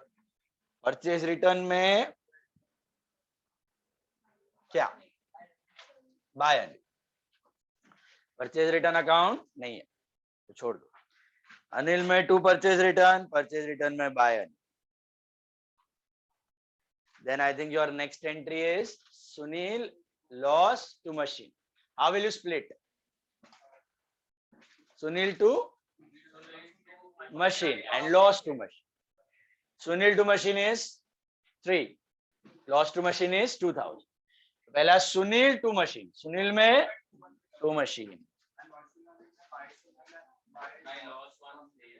purchase return में क्या by Anil purchase return account नहीं है तो छोड़ दो अनिल में टू परचेज रिटर्न में by Anil then I think your next entry is Sunil loss to machine how will you split Sunil to machine and loss to machine Sunil to machine is 3 loss to machine is 2000 पहला Sunil to machine Sunil में to machine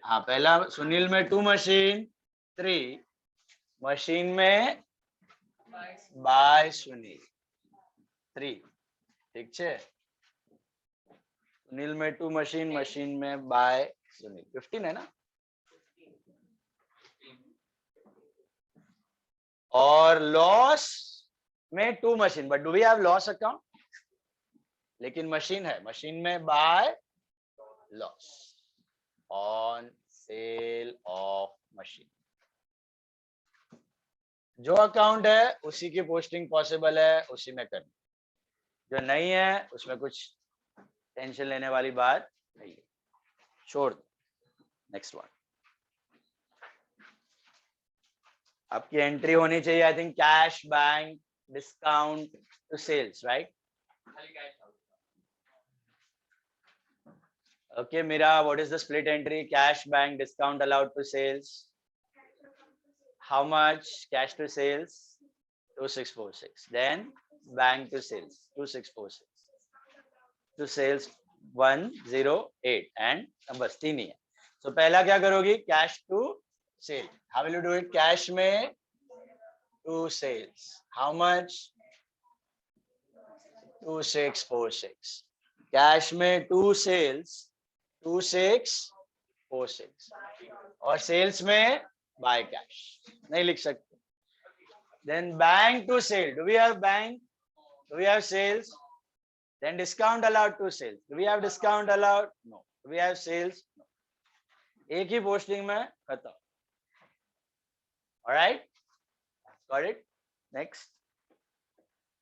हाँ पहला Sunil में to machine 3 machine में by Sunil 3 ठीक है Sunil में to machine में by Sunil 15 है ना और लॉस में to machine but do we have loss account लेकिन मशीन है मशीन में by loss on sale of machine जो अकाउंट है उसी की पोस्टिंग पॉसिबल है उसी में करनी जो नहीं है उसमें कुछ टेंशन लेने वाली बात नहीं है छोड़ दो नेक्स्ट वन आपकी एंट्री होनी चाहिए I think cash bank discount to sales, right? खाली cash out. Okay, Mira, what is the split entry? Cash, bank, discount allowed to sales. How much? Cash to sales 2646. Then bank to sales 2646. To sales 108 and numbers 3 ही है. So पहला क्या करोगी? Cash to sale. How will you do it? Cash में to sales. How much? 2646. Cash में to sales 2646 और sales में by cash नहीं लिख सकते. Then bank to sale. Do we have bank? Do we have sales? Then discount allowed to sales. Do we have discount allowed? No. Do we have sales? No. एक ही posting में खत्म. All right? Got it? Next.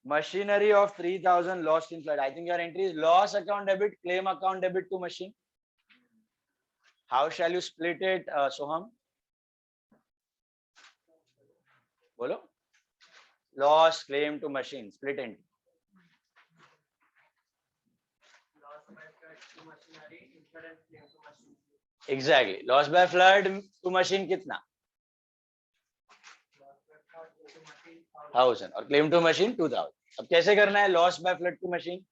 Machinery of 3000 lost in flood. I think your entry is loss account debit, claim account debit to machine. How shall you split it, Soham? Bolo. Loss, claim to machine, split entry. Loss by flood to machinery, insurance claim to machine. Exactly. Loss by flood to machine कितना? Loss by flood to machine 1000 और claim to machine 2000. अब कैसे करना है? Loss by flood to machine.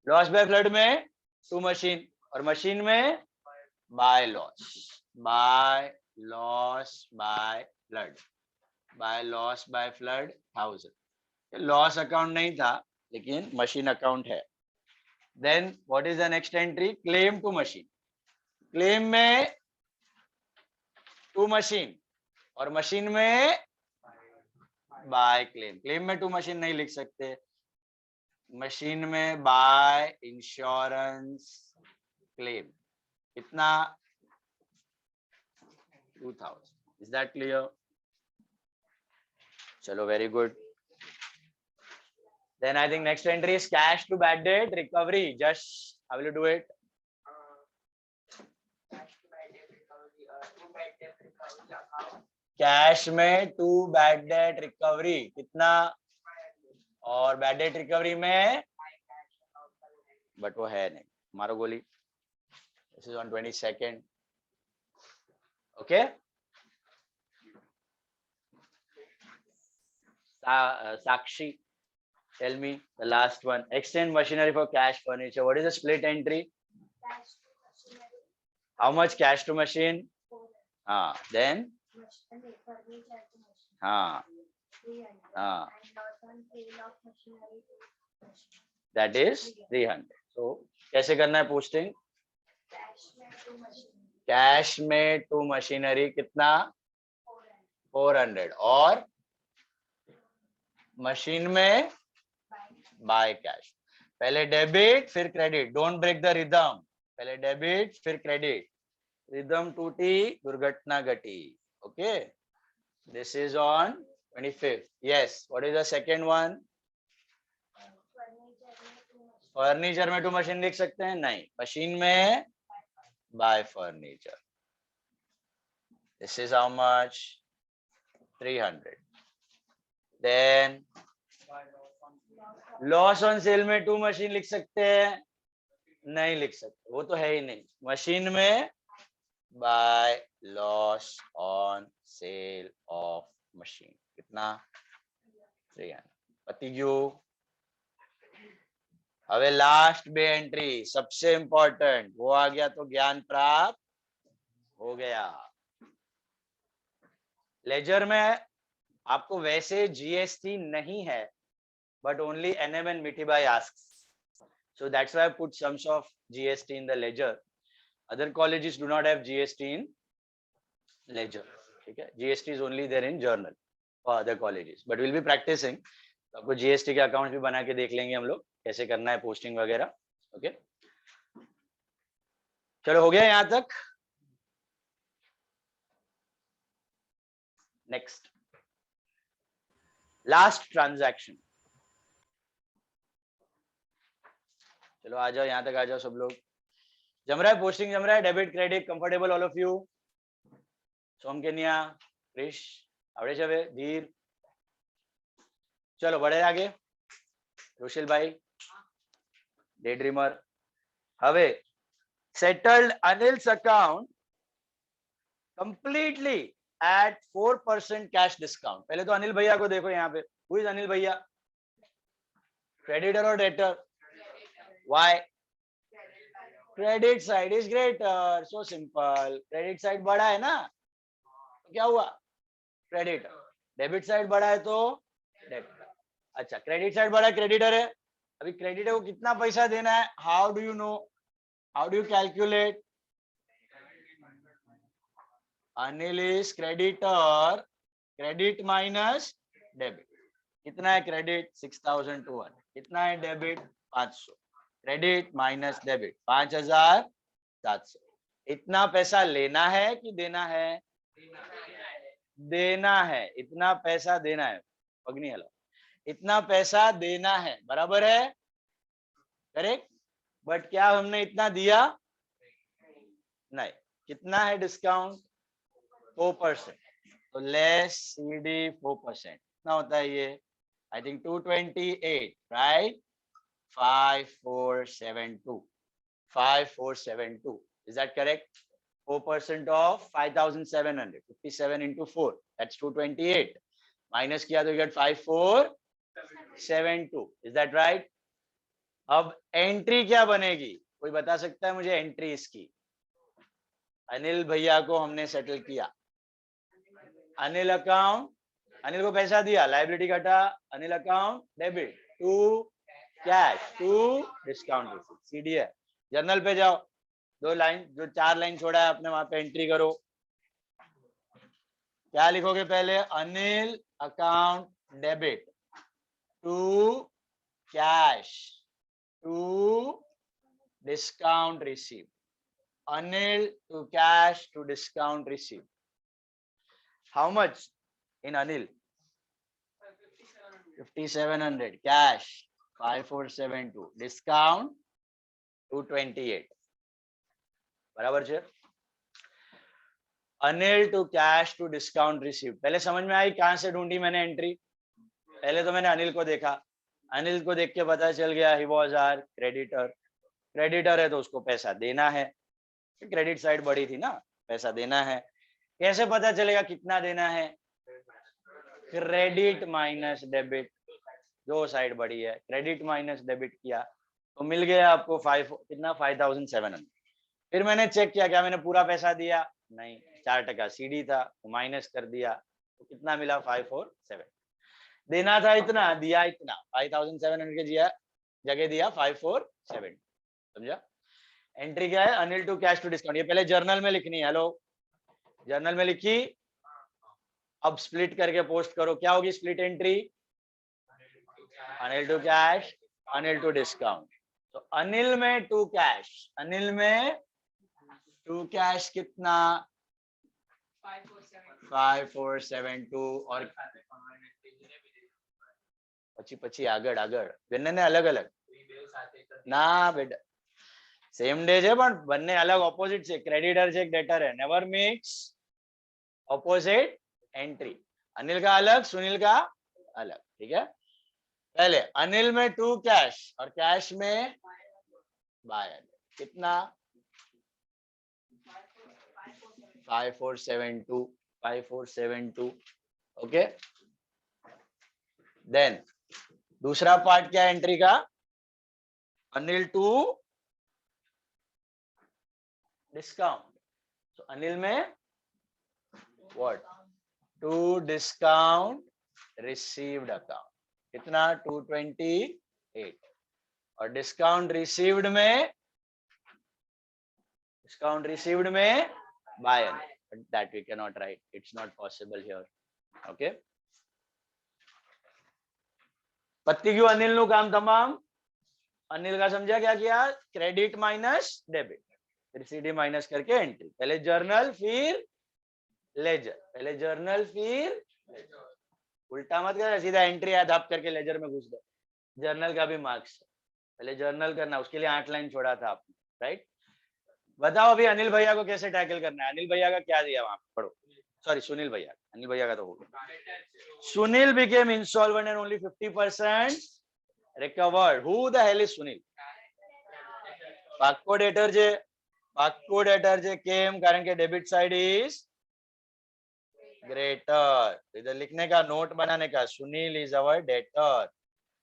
Loss by flood में to machine और machine में by loss. By loss by flood. By loss by flood 1000. Loss account नहीं था लेकिन machine account है. Then what is the next entry? Claim to machine. Claim में to machine और machine में by claim. Claim में to machine नहीं लिख सकते. Machine में by insurance claim. कितना? 2000. Is that clear? Chalo, very good. Then I think next entry is cash to bad debt recovery. Just how will you do it? Cash में to bad debt recovery कितना और bad debt recovery में but वो है नहीं. मारो गोली. This is on 22nd. Okay. Sakshi, tell me the last one. Extend machinery for cash furniture. What is the split entry? Cash to machinery. How much cash to machine? 400. Then Furniture to machine. 300. Ah. And loss on sale of machinery to machine. that is 300. So कैसे करना है posting? Cash में to machine. Cash में to machinery कितना? 400. 400 और machine में by cash. पहले debit फिर credit. Don't break the rhythm. पहले डेबिट फिर क्रेडिट. रिदम टूटी दुर्घटना घटी. Okay. This is on 25th. Yes. What is the second one? Furniture में टू मशीन लिख सकते हैं? नहीं. मशीन में by furniture. This is how much? 300. Then loss on sale में टू मशीन लिख सकते हैं? नहीं लिख सकते. वो तो है ही नहीं. मशीन में by loss on sale of machine कितना? 300. पति गયું. હવે लास्ट बे एंट्री सबसे इंपॉर्टेंट वो आ गया तो ज्ञान प्राप्त हो गया. लेजर में आपको वैसे जीएसटी नहीं है but only NM and Mitibai asks. So that's why I put sums of GST in the ledger. Other colleges do not have GST in ledger. Okay? GST is only there in journal for other colleges. But we'll be practicing. तो आपको GST के account भी बना के देख लेंगे हम लोग कैसे करना है पोस्टिंग वगैरह. ओके. चलो हो गया यहाँ तक. Next last transaction. चलो आ जाओ यहाँ तक आ जाओ सब लोग. जम रहा है पोस्टिंग जम रहा है. Debit credit comfortable all of you. सोम केनिया क्रिश आवड़े છે હવે ધીર चलो बढ़े आगे. रुशीलભાઈ, डे ड्रीमर. હવે settled Anil's account completely at 4% cash discount. पहले तो अनिल भैया को देखो यहाँ पे. Who is अनिल भैया? Creditor or debtor? Why? Credit side is greater. So simple. Credit side बड़ा है ना, तो क्या हुआ? Creditor. Debit side बड़ा है तो debtor. अच्छा, क्रेडिट साइड बड़ा है, क्रेडिटर है. अभी क्रेडिटर को कितना पैसा देना है? How do you know? How do you calculate? Anil is creditor, credit minus debit. कितना है क्रेडिट? 6200. कितना है डेबिट? 500. Credit minus debit 5700. इतना पैसा लेना है कि देना है? देना है. इतना पैसा देना है. पगनी हलो. इतना पैसा देना है, बराबर है? करेक्ट. बट क्या हमने इतना दिया? नहीं. कितना है डिस्काउंट? 4%. तो लेस CD 4%. कितना होता है ये? I think 228, right? 5472. 5472. Is that correct? 4% of 5700. 57 into 4. That's 228. Minus किया तो you get 5472. Is that right? अब एंट्री क्या बनेगी? कोई बता सकता है मुझे एंट्री इसकी? अनिल भैया को हमने सेटल किया. अनिल अकाउंट, अनिल को पैसा दिया, लायबिलिटी घटा, Anil account debit to cash to discount receipt. CD है. जर्नल पे जाओ, 2 लाइन, जो 4 लाइन छोड़ा है आपने वहां पे एंट्री करो. क्या लिखोगे पहले? Anil account debit to cash to discount receive. Anil to cash to discount receive. How much in Anil? 5700. Cash 5472. Discount 228. बराबर है? Anil to cash to discount receive. पहले समझ में आई कहां से ढूंढी मैंने एंट्री? पहले तो मैंने अनिल को देखा. अनिल को देख के पता चल गया he was our creditor. Creditor है तो उसको पैसा देना है. क्रेडिट साइड बड़ी थी ना, पैसा देना है. कैसे पता चलेगा कितना देना है? Credit minus debit. जो साइड बड़ी है, क्रेडिट माइनस डेबिट किया तो मिल गया आपको 5 5700. फिर मैंने चेक किया, क्या मैंने पूरा पैसा दिया? नहीं. 4% CD था तो माइनस कर दिया तो कितना मिला? 547. देना था इतना, दिया इतना. 5700 के जगह दिया 547. समझा? एंट्री क्या है? Anil to cash to discount. ये पहले जर्नल में लिखनी है. हेलो, जर्नल में लिखी. अब स्प्लिट करके पोस्ट करो. क्या होगी split entry? Anil to cash, Anil to discount. तो अनिल में टू कैश, अनिल में टू कैश कितना? 5472. और પછી આગળ બંનેને અલગ અલગ ના બેટા, સેમ ડે છે પણ બંને અલગ ઓપોઝિટ છે. ક્રેડિટર છે, ડેટર है. Never mix opposite entry. Anil का अलग, सुनील का अलग. ठीक है. पहले अनिल में टू कैश और कैश में बाय. कितना? 5472. 5472. ओके. देन दूसरा पार्ट क्या है एंट्री का? Anil to discount. तो अनिल में what? To discount received account. कितना? 228. और डिस्काउंट रिसीव्ड में by. But that we can not write. It's not possible here. Okay. पत्ती क्यों? अनिल નું કામ તમામ. अनिल का समझा क्या किया? क्रेडिट माइनस डेबिट, फिर सीडी माइनस करके एंट्री. पहले जर्नल फिर लेजर. पहले जर्नल फिर उल्टा मत कर. सीधा एंट्री आया धप करके लेजर में घुस गए. जर्नल का भी मार्क्स. पहले जर्नल करना, उसके लिए 8 लाइन छोड़ा था आपने. राइट. बताओ अभी अनिल भैया को कैसे टैकल करना है? अनिल भैया का क्या दिया वहां पे? पढ़ो. सॉरी सुनील भैया, अनिल भैया का तो हो गया। Sunil became insolvent and only 50% recovered. Who the hell is Sunil? પાક્કો ડેટર જે કેમ, કારણ કે डेबिट साइड इज ग्रेटर, इधर लिखने का, नोट बनाने का, सुनील इज अवर डेटर।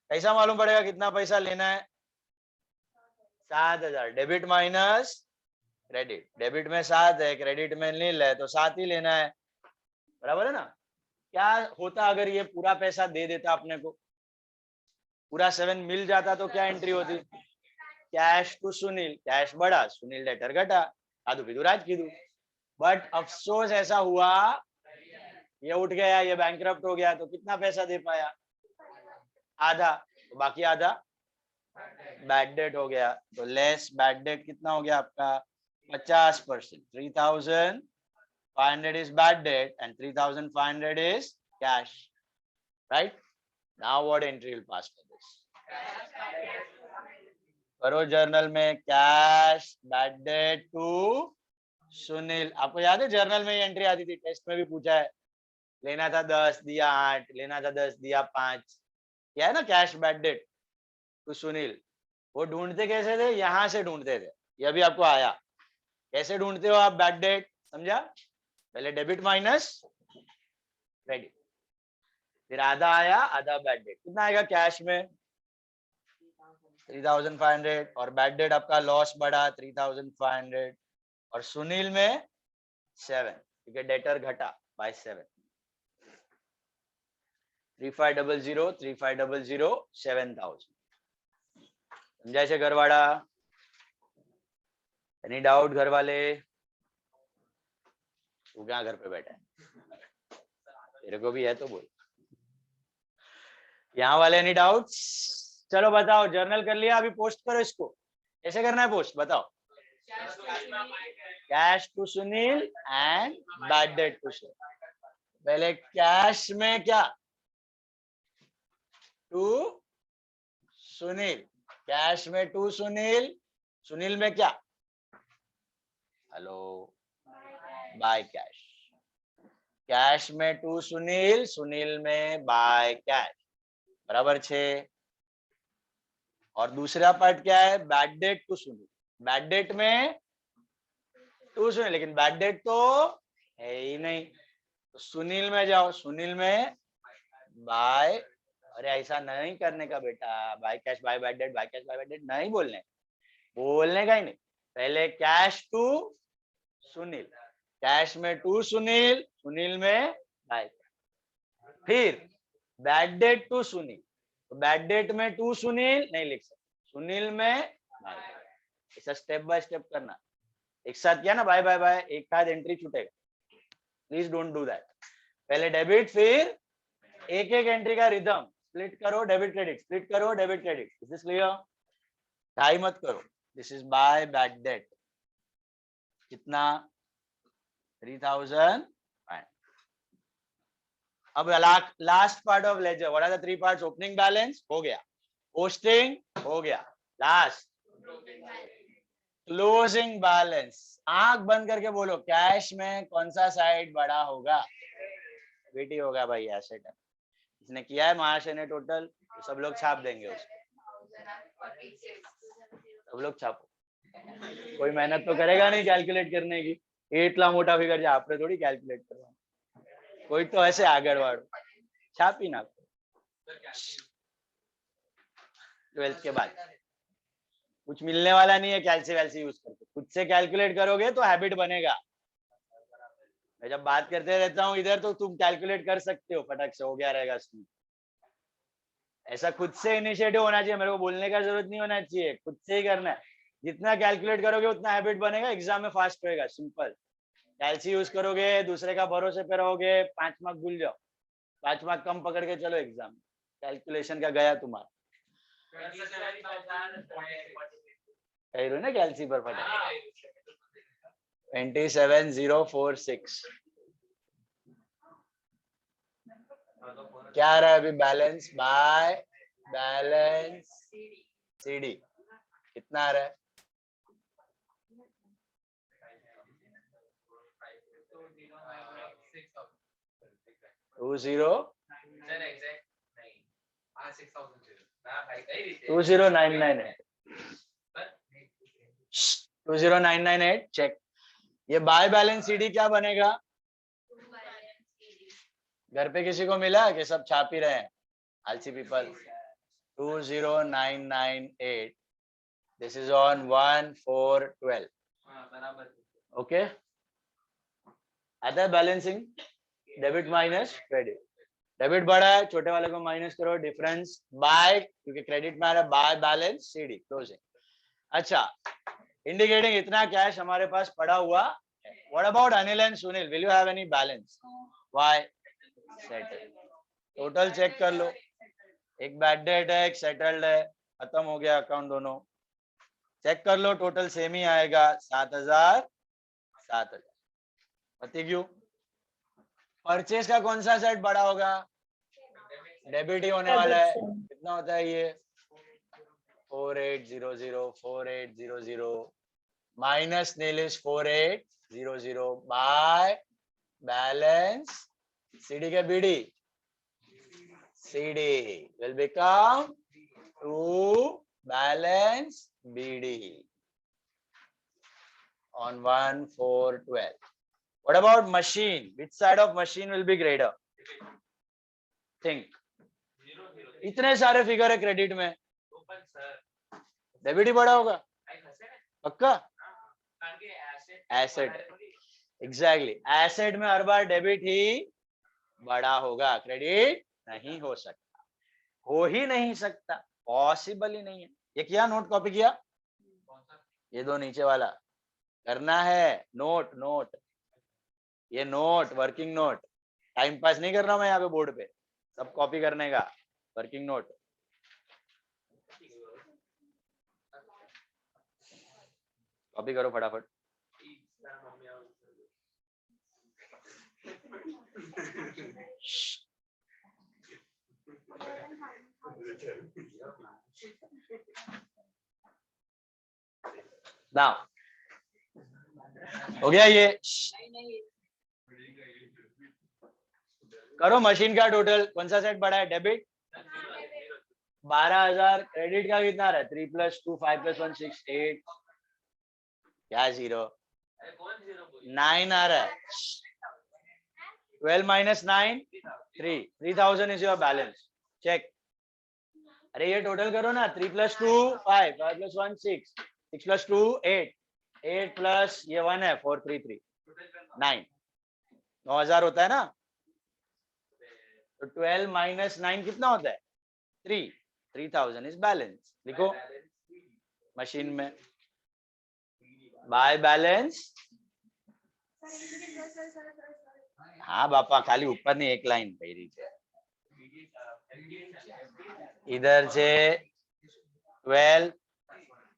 कैसा मालूम पड़ेगा कितना पैसा लेना है? 7,000। डेबिट माइनस क्रेडिट, डेबिट में 7 है, क्रेडिट में नील है, तो 7 ही लेना है, बराबर है ना। क्या होता अगर ये पूरा पैसा दे देता अपने को, पूरा 7 मिल जाता, तो क्या एंट्री होती? कैश टू सुनील, कैश बढ़ा, सुनील डेटर घटा, आदू पीदू राज कीधु। बट अफसोस ऐसा हुआ, ये उठ गया, ये बैंकरप्ट हो गया, तो कितना पैसा दे पाया? आधा, तो बाकी आधा बैड डेट हो गया। तो लेस बैड डेट कितना हो गया आपका? 50%। 3,500 is bad debt and 3,500 is cash, right? Now what entry will pass for this? करो जर्नल में, cash bad debt to Sunil. आपको याद है जर्नल में ये एंट्री आती थी, टेस्ट में भी पूछा है। लेना था 10 दिया 8, लेना था 10 दिया 5, क्या है ना, cash bad debt to Sunil. वो ढूंढते कैसे थे? यहां से ढूंढते थे, ये भी आपको आया। कैसे ढूंढते हो आप बैड डेट, समझा? पहले डेबिट माइनस क्रेडिट, फिर आधा आया, आधा बैड डेट। कितना आएगा कैश में? 3,500, और बैड डेट आपका लॉस बढ़ा 3,500, और सुनील में 7, क्योंकि डेटर घटा बाय 7। 3500 3500 7,000। समझाए छे घरवाड़ा? एनी डाउट घर वाले? तू क्या घर पे बैठा है? तेरे को भी है तो बोल। यहाँ वाले एनी डाउट्स? चलो बताओ, जर्नल कर लिया, अभी पोस्ट करो इसको। कैसे करना है पोस्ट, बताओ? Cash to Sunil and bad debt to Sunil. पहले कैश में क्या? टू सुनील, कैश में टू सुनील, सुनील में क्या? Hello, by cash. कैश में टू सुनील, सुनील में बाय कैश, बराबर छे। और दूसरा पार्ट क्या है? Bad debt to Sunil. Bad debt में टू सुनील, लेकिन बैड डेट तो है ही नहीं, तो सुनील में जाओ, सुनील में बाय। अरे ऐसा नहीं करने का बेटा, by cash by bad date, by cash by bad date नहीं बोलने का ही नहीं। पहले कैश टू सुनील, कैश में टू सुनील, सुनील में बाय, फिर बैड डेट टू सुनील, तो बैड डेट में टू सुनील नहीं लिख सकते, सुनील में बाय। ऐसा स्टेप बाय स्टेप करना। एक साथ किया ना बाय बाय बाय, एक साथ एंट्री छूटेगा, प्लीज डोंट डू दैट। पहले डेबिट, फिर एक एक एंट्री का रिदम, स्प्लिट करो, डेबिट क्रेडिट, स्प्लिट करो, debit credit. Is this clear? Tie मत करो। This is by bad debt, कितना? 3,000। अब last part of ledger, what are the three parts? Opening balance हो गया, पोस्टिंग हो गया, लास्ट क्लोजिंग बैलेंस। आंख बंद करके बोलो, कैश में कौन सा साइड बड़ा होगा? बीटी होगा भाई, एसेट है। इसने किया है महाशय ने टोटल, तो सब लोग छाप देंगे उसको, सब लोग छापो। कोई मेहनत तो करेगा नहीं कैलकुलेट करने की, इतना मोटा फिगर जो आपने थोड़ी कैलकुलेट करवा, कोई तो ऐसे आगे वाड़ो छाप ही ना। 12th के बाद कुछ मिलने वाला नहीं है कैलसी वैल्सी यूज करके, खुद से कैलकुलेट करोगे तो हैबिट बनेगा। मैं जब बात करते रहता हूँ इधर, तो तुम कैलकुलेट कर सकते हो, फटक से हो गया रहेगा। ऐसा खुद से इनिशिएटिव होना चाहिए, मेरे को बोलने का जरूरत नहीं होना चाहिए, खुद से ही करना है। जितना कैलकुलेट करोगे उतना हैबिट बनेगा, एग्जाम में फास्ट होएगा। सिंपल, कैलसी यूज करोगे, दूसरे का भरोसे पे रहोगे, 5 मार्क भूल जाओ, 5 मार्क कम पकड़ के चलो एग्जाम में, कैलकुलेशन का गया तुम्हारा। कह रहे हो ना कैलसी पर फटा 27046। क्या आ रहा है अभी? बैलेंस बाय बैलेंस सीडी कितना आ रहा है? 20,998 चेक। ये बाय बैलेंस सीडी क्या बनेगा? घर पे किसी को मिला कि सब छाप ही रहे हैं? आलसी people. 20,998 this is on 1/4/12। Okay, आता है balancing, debit minus credit. Debit बढ़ा है, छोटे वाले को माइनस करो, डिफरेंस बाय, क्योंकि क्रेडिट में आ रहा है बाय बैलेंस सीडी क्लोजिंग। अच्छा, इंडिकेटिंग इतना कैश हमारे पास पड़ा हुआ है। What about Anil and Sunil, will you have any balance? Why? Settle. Total check कर लो, एक बैड डेट है, एक सेटल्ड है, खत्म हो गया अकाउंट दोनों। चेक कर लो, टोटल सेम ही आएगा, 7,000 7,000। पति क्यों? परचेज का कौन सा सेट बड़ा होगा? डेबिट ही होने वाला है। कितना होता है ये? 4800 4800 minus nil is 4800 by balance CD के BD, CD will become 2 balance BD on 1/4/12. What about machine? Which side of machine will be greater? Think. इतने सारे फिगर है क्रेडिट में, डेबिट ही बड़ा होगा पक्का? एसेट, एग्जैक्टली, एसेट में हर बार डेबिट ही बड़ा होगा, क्रेडिट नहीं हो सकता, हो ही नहीं सकता, पॉसिबल ही नहीं है। ये किया, नोट कॉपी किया? ये दो नीचे वाला करना है, नोट नोट, ये note working note, time pass नहीं कर रहा मैं यहाँ पे बोर्ड पे, सब कॉपी करने का वर्किंग नोट। कॉपी करो फटाफट। नाउ हो गया ये, करो मशीन का टोटल, कौन सा सेट बड़ा है? डेबिट 12,000, क्रेडिट का कितना रहा है? 3 + 2 5 + 1 6 8, क्या 0? 9 आ रहा है। 12 - 9 3, 3,000 इज योर बैलेंस। चेक। अरे ये टोटल करो ना, 3 + 2 5 5 + 1 6 6 + 2 8 8 प्लस ये 1 है 433 9, 9,000 होता है ना। तो 12 - 9 कितना होता है? 3, 3,000 इज बैलेंस। लिखो मशीन में बाय बैलेंस। हाँ बापा, खाली ऊपर नहीं, एक लाइन पहली है इधर से 12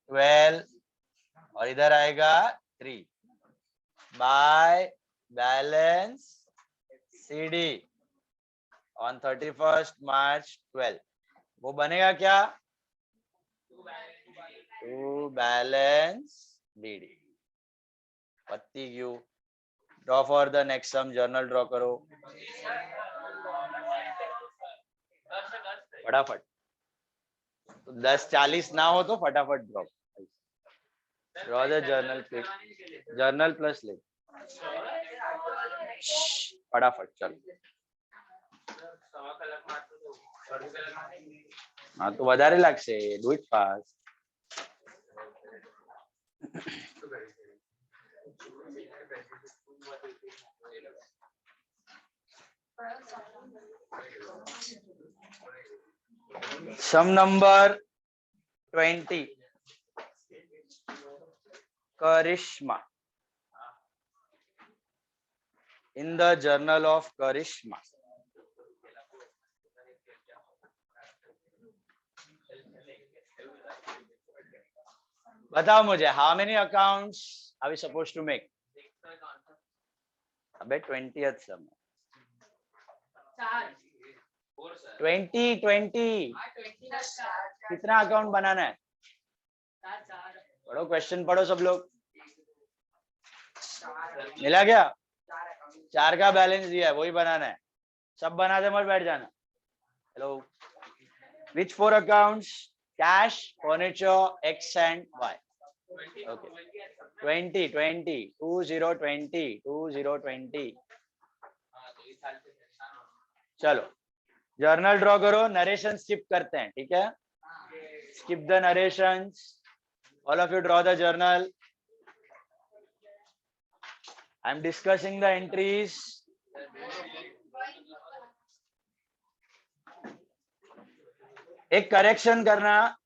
12 और इधर आएगा 3 by balance CD on 31 March 12। वो बनेगा क्या? 2 बैलेंस बीडी। पत्ती क्यू? Draw for the next sum, journal draw करो फटाफट। तो 10:40 ना हो तो फटाफट draw the journal quick, journal plus ले फटाफट चलो। हाँ तो વધારે લાગશે, do it fast. Sum number 20, Karishma, in the journal of Karishma. बताओ मुझे, how many accounts are we suppose to make? अबे 20th सम 20 कितना अकाउंट बनाना है? पढ़ो क्वेश्चन, पढ़ो सब लोग। मिला क्या? 4 का बैलेंस दिया है, वही बनाना है, सब बनाते मत बैठ जाना। Hello, which 4 accounts? Cash, furniture, X and Y. Okay. 20 20 चलो जर्नल ड्रॉ करो, नरेशन स्किप करते हैं, ठीक है? Skip the narrations, all of you draw the journal. I am discussing the entries. एक करेक्शन करना,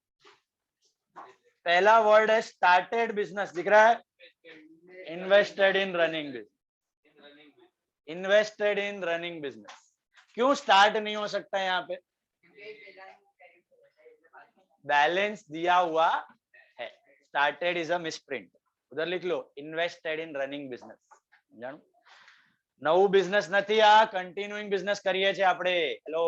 पहला वर्ड है स्टार्टेड बिजनेस, दिख रहा है? Invested in running business, invested in running business. क्यों स्टार्ट नहीं हो सकता है यहाँ पे? बैलेंस दिया हुआ है. स्टार्टेड इज अ मिसप्रिंट, उधर लिख लो इन्वेस्टेड इन रनिंग बिजनेस. જાણો નવું બિઝનેસ નથી, આ કન્ટિન્યુઇંગ બિઝનેસ કરીએ છીએ આપણે. હેલો,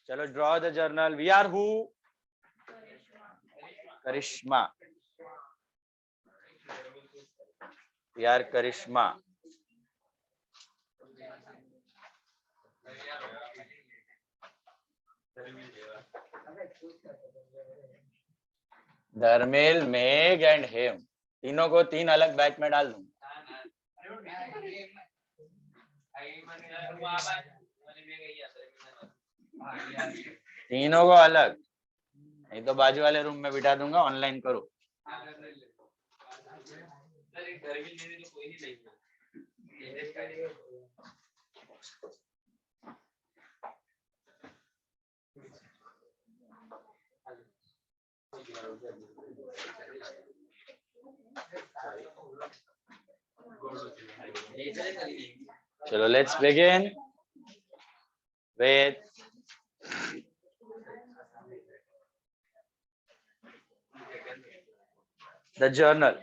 ચલો draw the journal. We are who? Karishma. We are Karishma. Dharmel, Megh and हेम, तीनों को 3 अलग बैच में डाल दूं. तीनों को अलग नहीं तो बाजू वाले रूम में बिठा दूंगा, ऑनलाइन करो. चलो let's begin with the journal.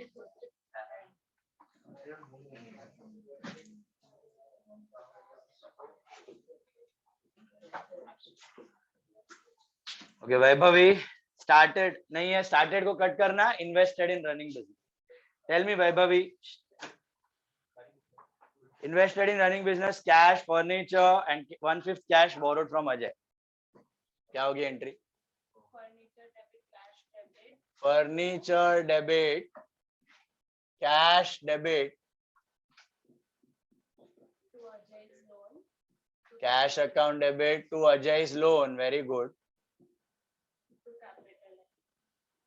Okay Vaibhavi, started नहीं है, स्टार्टेड को कट करना, invested in running business. Tell me Vaibhavi, invested in running business, cash, furniture and 1/5 cash borrowed from Ajay. क्या होगी एंट्री? Furniture debit, cash debit, cash account debit to Ajay's loan. Very good.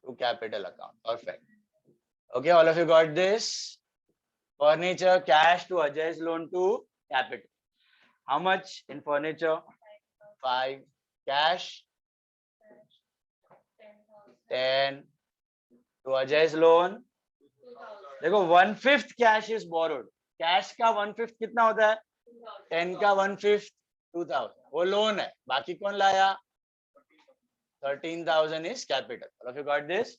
To capital account. Perfect. Okay, all of you got this? Furniture, cash to Ajay's loan to capital. How much in furniture? 5. Cash? 10. To Ajay's loan? देखो 1/5 cash is borrowed. Cash का 1/5 कितना होता है? 10 का 1/5 2000. वो loan है, बाकी कौन लाया? 13,000 is capital. All of you got this?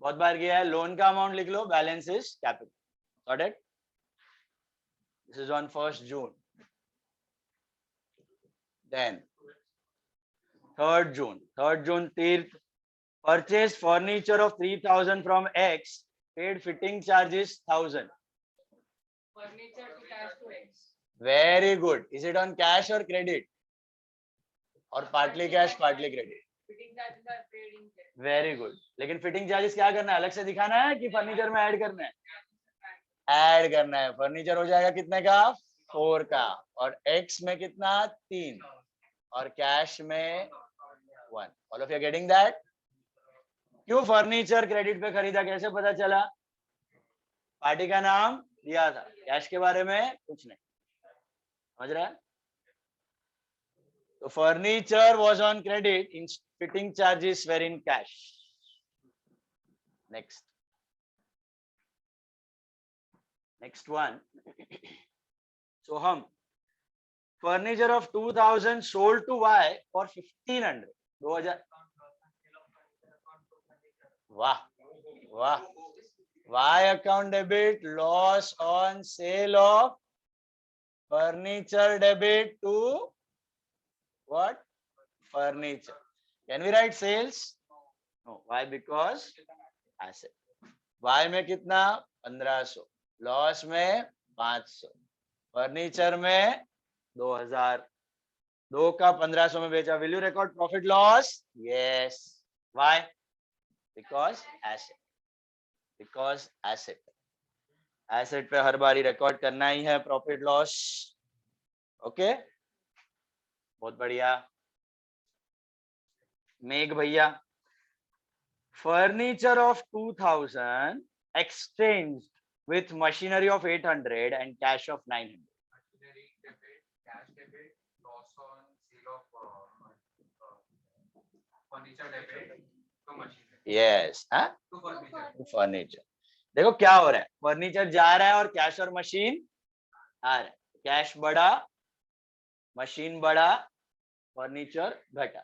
बहुत बार किया है. लोन का अमाउंट लिख लो, balance is capital. Got it? This is on 1st June. Then 3rd June. 3rd June, Tirth purchased furniture of 3,000 from X, paid fitting charges 1,000. Furniture to cash to X. Very good. Is it on cash or credit? Or partly cash, partly credit? Fitting charges are paid in cash. Very good. लेकिन fitting charges क्या करना है? अलग से दिखाना है कि furniture में ऐड करना है? ऐड करना है. फर्नीचर हो जाएगा कितने का? 4 का. और एक्स में कितना? 3. और कैश में 1. All of you getting that? क्यों फर्नीचर क्रेडिट पे खरीदा, कैसे पता चला? पार्टी का नाम दिया था, कैश के बारे में कुछ नहीं. समझ रहा है? तो furniture was on credit, in fitting charges were in cash. Next. Next one. Soham, furniture of 2,000 sold to Y for 1,500. 2000. वाह वाह. Y account debit, loss on sale of furniture debit to what? Furniture. Can we write sales? No. Why? Because asset. Y में कितना? 1,500. Loss में 500, furniture में 2000, 2 का 1500 में बेचा. Will you record profit loss? Yes. Why? Because asset. Because asset. Asset पे हर बारी record करना ही है प्रॉफिट लॉस. ओके, बहुत बढ़िया. मेघ भैया, furniture of 2000 exchange with machinery of 800 and cash of 900. Machinery debit, cash debit, loss on sale of furniture debit to machinery. Yes, हाँ? To furniture. Furniture. देखो क्या हो रहा है, फर्नीचर जा रहा है और कैश और मशीन आ रहा है. कैश बढ़ा, मशीन बढ़ा, फर्नीचर घटा,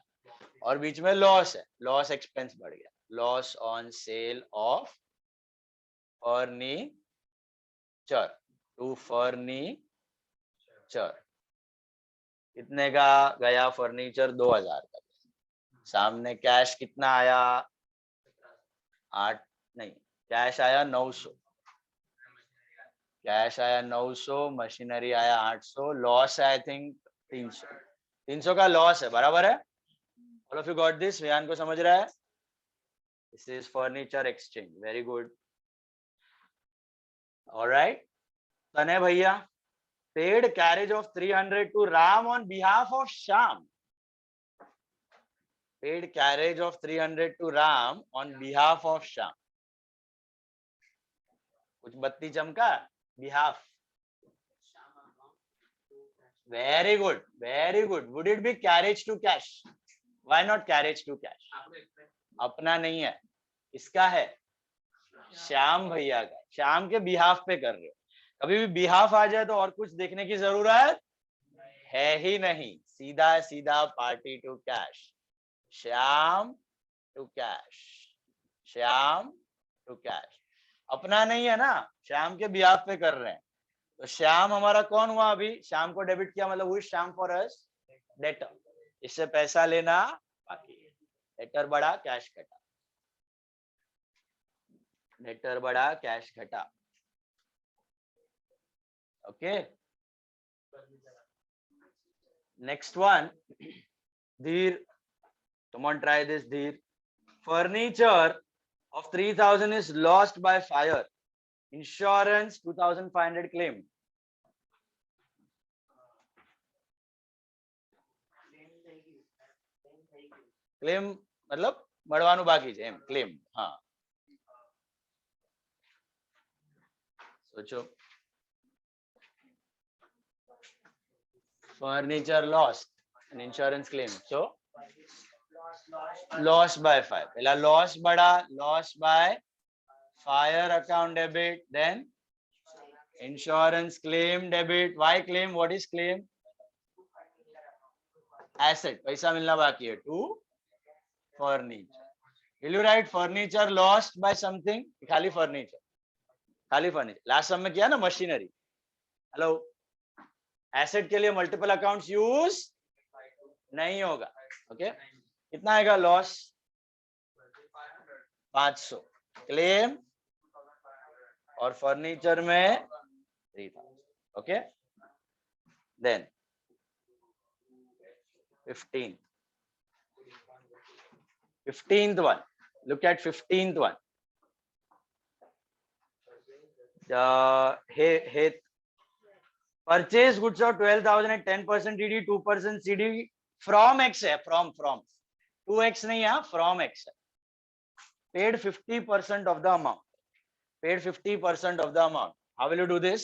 और बीच में लॉस है. लॉस एक्सपेंस बढ़ गया. Loss on sale of furniture to furniture. कितने का गया फर्नीचर? 2000 का. सामने कैश कितना आया? 8 नहीं, कैश आया 900. कैश आया 900, मशीनरी आया 800, लॉस है आई थिंक 300. 300 का लॉस है, बराबर है. All of you got this? Viyan को समझ रहा है? This is furniture exchange. Very good. Alright. तने भैया, paid carriage of 300 to Ram on behalf of Shyam. Paid carriage of 300 to Ram on behalf of Shyam. कुछ बत्ती चमका? Behalf. Very good, very good. Would it be carriage to cash? Why not carriage to cash? अपना नहीं है, इसका है, श्याम भैया का. श्याम के बिहाफ पे कर रहे हो. कभी भी बिहाफ आ जाए तो और कुछ देखने की जरूरत है ही नहीं. सीधा सीधा party to cash. Shyam to cash. Shyam to cash. अपना नहीं है ना, श्याम के बिहाफ पे कर रहे हैं. तो श्याम हमारा कौन हुआ? अभी श्याम को डेबिट किया, मतलब हुई श्याम फॉर अस डेटर. इससे पैसा लेना बाकी है. डेटर बढ़ा, कैश घटा. डेटर बढ़ा, कैश घटा. Okay, next one. धीर, come on, try this, Dheer. Furniture of 3000 is lost by fire. Insurance 2500 claim. Claim मतलब મળવાનું બાકી છે એમ. ક્લેમ. હા, સોચો. Furniture lost and insurance claim. So loss by fire. पहला loss बढ़ा, loss by fire account debit, then insurance claim debit. Why claim? What is claim? Asset. पैसा मिलना बाकी है. To furniture. Will you write furniture lost by something? खाली furniture. खाली furniture. Last समय किया ना machinery. Hello. Asset के लिए multiple accounts use नहीं होगा. Okay. कितना आएगा लॉस? 500. क्लेम और फर्नीचर में 3000. Okay, then 15th one. Look at 15th one. Purchase goods of 12,000 at 10% TD, 2% CD from X है. From 2x नहीं है, from X. Paid 50% of the amount. Paid 50% of the amount. How will you do this?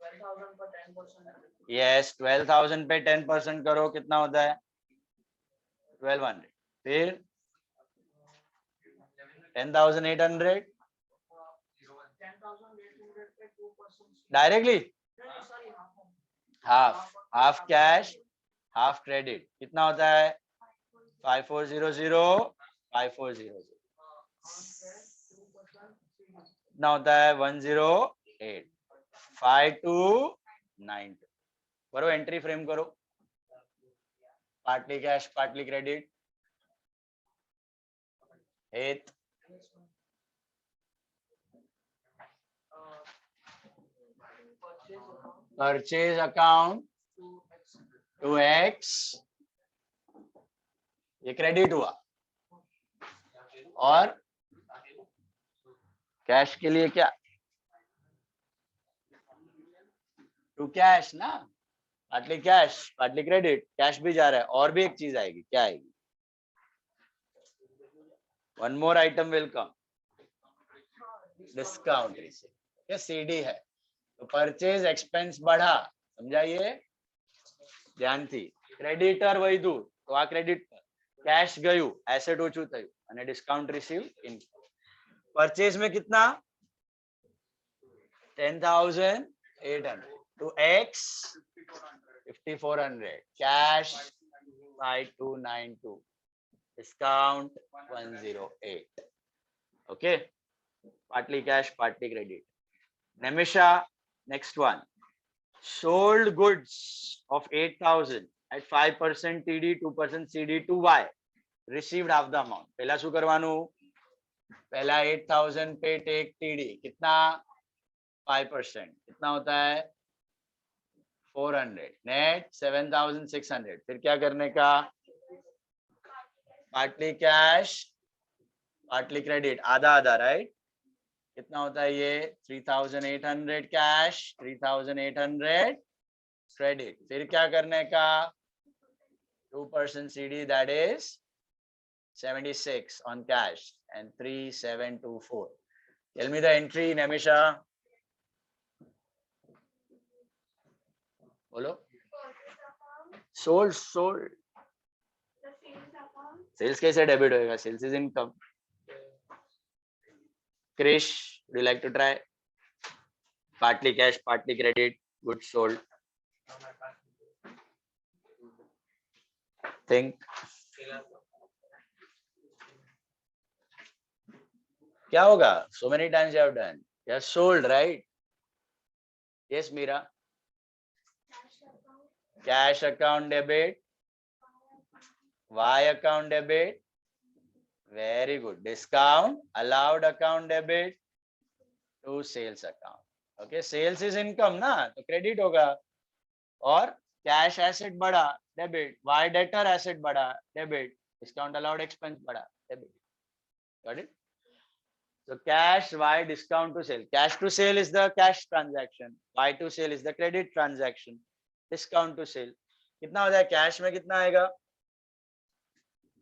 12,000 पर 10%. Yes, 12,000 पे 10% करो, कितना होता है? 1200. फिर 10,800 10,800 पे 2%. डायरेक्टली. नहीं, sorry, half cash, half credit. कितना होता है? 5400. 5400 कितना होता है? 108. 5292. करो एंट्री फ्रेम करो. Partly cash, partly credit. 8 purchase account 2x, ये क्रेडिट हुआ, और कैश के लिए क्या, टू कैश ना, partly cash partly credit, cash भी जा रहा है, और भी एक चीज आएगी, क्या आएगी, one more item will come, discount receipt, ये सीडी है, तो परचेज एक्सपेंस बढ़ा, समझाइए, ध्यान थी, क्रेडिटर વધ્યું તો આ ક્રેડિટ પર, कैश ગયું એસેટ ઓછું થયું, અને ડિસ્કાઉન્ટ રિસીવ ઇનકમ. પરચેઝ में कितना 10,800 to x 5,400, cash 5,292, discount 108. Okay, partly cash partly credit. Nemisha, next one, sold goods of 8,000 at 5% TD, 2% CD to Y, received half the amount. पहला શું કરવાનું, पहला 8,000 पे टेक TD, कितना 5%, कितना होता है 400, नेट 7,600, फिर क्या करने का, पार्टली कैश पार्टली क्रेडिट, आधा आधा, राइट, कितना होता है ये 3,800 कैश, 3,800 क्रेडिट, फिर क्या करने का 2% CD, that is 76 on cash, and 3,724. Tell me the entry, Nemisha. बोलो. Sold. The sales account. Sales कैसे डेबिट होएगा, sales is income. Krish, would you like to try? Partly cash, partly credit, goods sold. Think. क्या होगा, so many times you have done, you have sold, right? Yes, Meera. Cash account debit, Y account debit, very good, discount, allowed account debit to sales account. Okay, sales is income ना, तो credit होगा, और cash asset बढ़ा, debit, Y debtor asset बढ़ा, debit, discount allowed expense बढ़ा, debit. Got it? So cash, Y, discount to sale. Cash to sale is the cash transaction, Y to sale is the credit transaction, discount to sale. कितना हो जाए, cash में कितना आएगा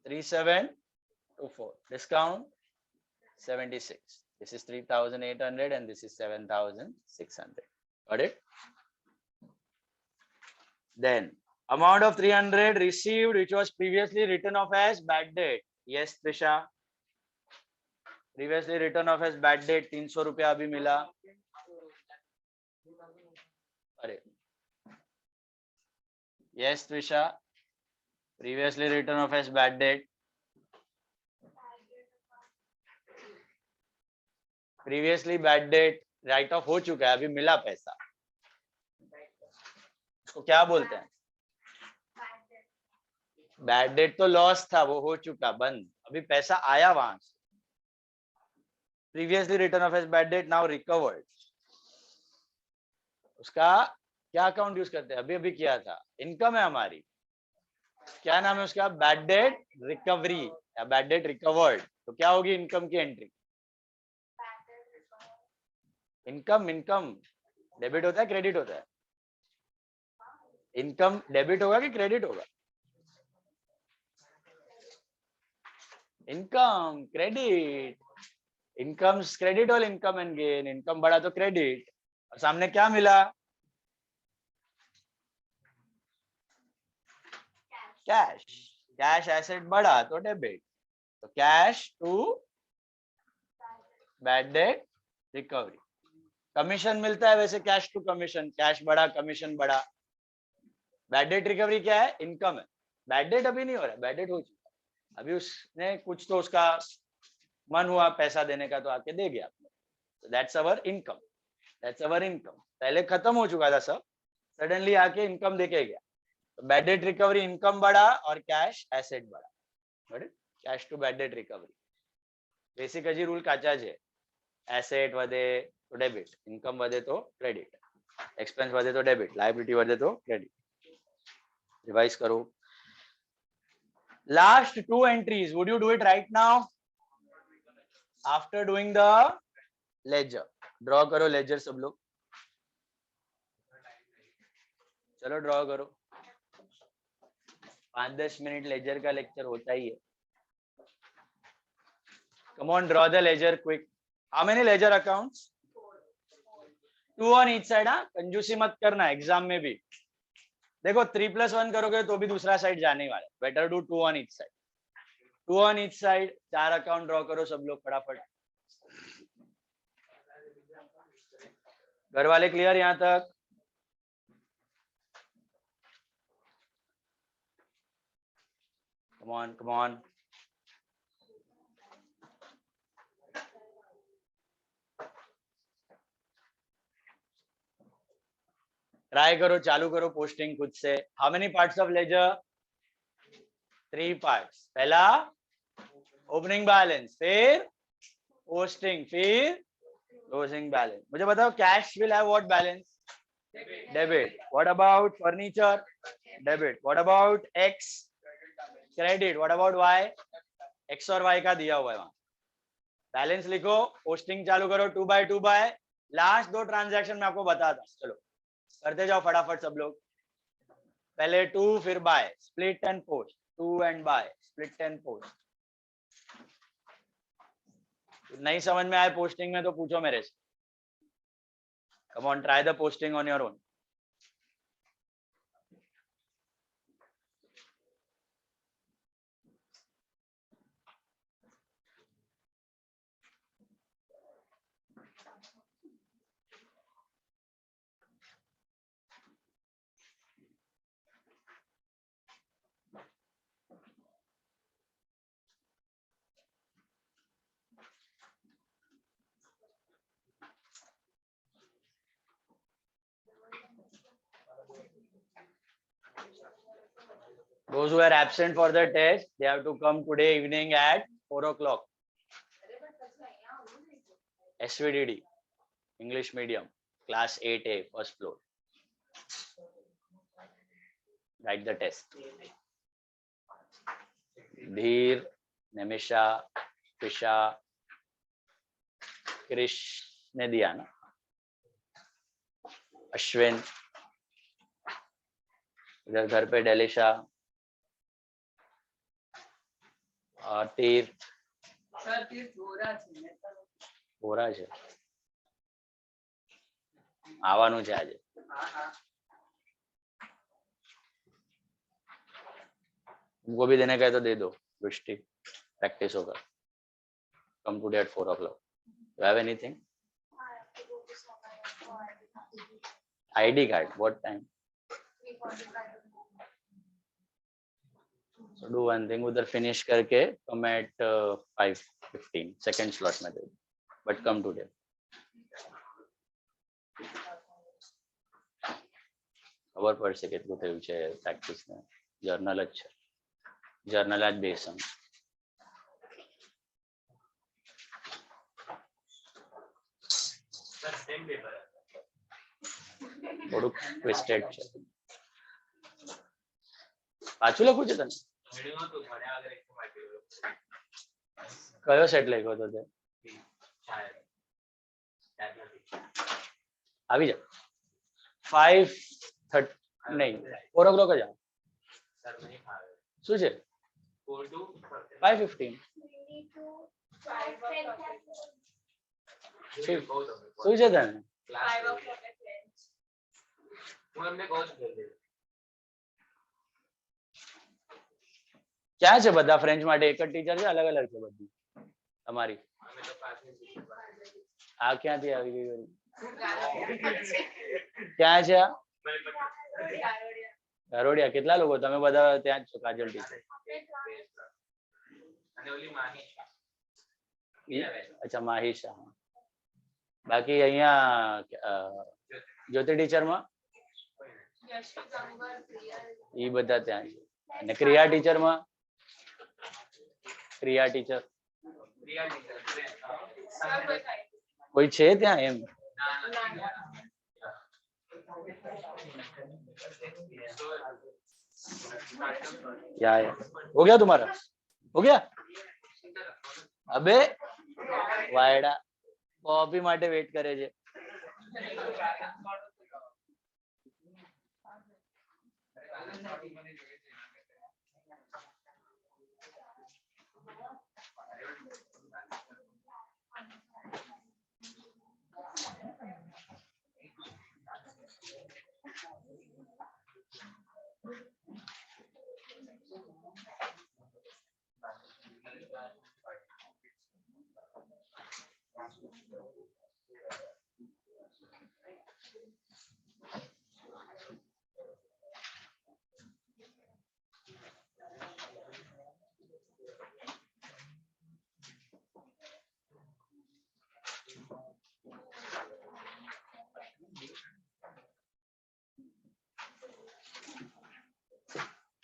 3,724, discount 76. This is 3,800 and this is 7,600. Got it? Then amount of 300 received, which was previously written off as bad debt. Yes, Trisha. Previously written off as bad debt, 300 रुपया अभी मिला. अरे. Yes, Trisha. Previously written off as bad debt. Previously bad debt write off हो चुका है, अभी मिला पैसा, उसको क्या बोलते हैं, बैड डेट तो लॉस था, वो हो चुका बंद, अभी पैसा आया वहां से. Previously written off as bad debt, now recovered. उसका क्या अकाउंट यूज करते हैं, अभी अभी किया था, इनकम है हमारी, क्या नाम है उसका, बैड डेट रिकवरी या बैड डेट रिकवर्ड. तो क्या होगी इनकम की एंट्री, इनकम डेबिट होता है क्रेडिट होता है, इनकम डेबिट होगा कि क्रेडिट होगा, इनकम क्रेडिट, इनकम क्रेडिट और इनकम एंड गेन, इनकम बढ़ा तो क्रेडिट, और सामने क्या मिला, कैश, कैश एसेट बढ़ा तो डेबिट, तो cash to bad debt recovery. Commission मिलता है वैसे कैश टू कमीशन, कैश बढ़ा कमीशन बढ़ा. बैड डेट रिकवरी क्या है, इनकम है, बैड डेट अभी नहीं हो रहा, बैड डेट हो चुका, अभी उसने कुछ तो उसका मन हुआ पैसा देने का तो आके दे गया, that's our income, that's our income. पहले खत्म हो चुका था सब, सडनली आके इनकम देके गया, तो बैड डेट रिकवरी इनकम बढ़ा और कैश एसेट बढ़ा, cash to bad debt recovery. Basic हजी रूल काचा है, एसेट વધે તો ડેबिट, इनकम વધે તો क्रेडिट. एक्सपेंस વધે તો ડેબિટ, લાયબિલિટી વધે તો ક્રેડિટ. રિવાઇઝ કરો. Last two entries, would you do it right now? After doing the ledger, draw करो ledger सब लोग. चलो ड्रॉ करो. 5-10 मिनट लेजर का लेक्चर होता ही है. Come on, draw the ledger quick. How many ledger accounts? 2 on each side. हाँ, कंजूसी मत करना एग्जाम में भी. देखो 3+1 करोगे तो भी दूसरा साइड जाने वाला है. Better do 2 on each side. 2 on each side. 4 account draw करो सब लोग फटाफट. घर वाले क्लियर यहाँ तक? Come on, come on. Try करो, चालू करो पोस्टिंग खुद से. How many parts of ledger? 3 पार्ट्स. पहला ओपनिंग बैलेंस, फिर पोस्टिंग, फिर क्लोजिंग बैलेंस. मुझे बताओ cash will have what balance? Debit. What about furniture? Debit. What about X? Credit. What about Y? X और वाई का दिया हुआ है वहां. बैलेंस लिखो, पोस्टिंग चालू करो. 2/2 बाय. लास्ट 2 ट्रांजैक्शन मैं आपको बताता. चलो करते जाओ फटाफट सब लोग. पहले 2 फिर by. Split and post. 2 and by. Split and post. नहीं समझ में आए पोस्टिंग में तो पूछो मेरे से. Come on, try the posting on your own. Those who are absent for the test, they have to come today evening at 4 o'clock. SVDD, English medium, class 8A, first floor. Write the test. Dheer, Nimisha, Fisha, Krish ने दिया ना. अश्विन, इधर घर पे डेलिशा और तीर्थ. बोरा છે. આવવાનું છે આજે. तुमको भी देने का है तो दे दो. दृष्टि, प्रैक्टिस होगा. Come today at 4 o'clock. Do you have anything? ID card. What time? So do one thing. उधर finish करके come at 5:15. Second slot में दे दो. But come today. ખબર પડશે કેટલું થયું છે પ્રેક્ટિસ ને. જર્નલ જ છે. જર્નલ જ બેસન. થોડુંક ટ્વિસ્ટેડ છે. પાછું લખું છે તને? કયો સેટ લખ્યો હતો તે? આવી જા. 5:30 નહીં 4 o'clock જ આવો. શું છે? 5:15. શું છે તને? ક્યાં છે બધા ફ્રેન્ચ માટે? એક જ ટીચર છે? અલગ અલગ છે બધી તમારી? આ ક્યાંથી આવી ગઈ? ક્યાં છે? ગારોડિયા. કેટલા લોકો? તમે બધા ત્યાં જ છો? કાજલ ટીચર. અચ્છા માહિશા. બાકી અહીંયા જ્યોતિ ટીચર માં એ બધા ત્યાં છે. અને ક્રિયા ટીચર માં? ક્રિયા ટીચર કોઈ છે ત્યાં? એમ या हो गया तुम्हारा? हो गया? अबे वायडा कॉपी માટે વેટ કરે છે.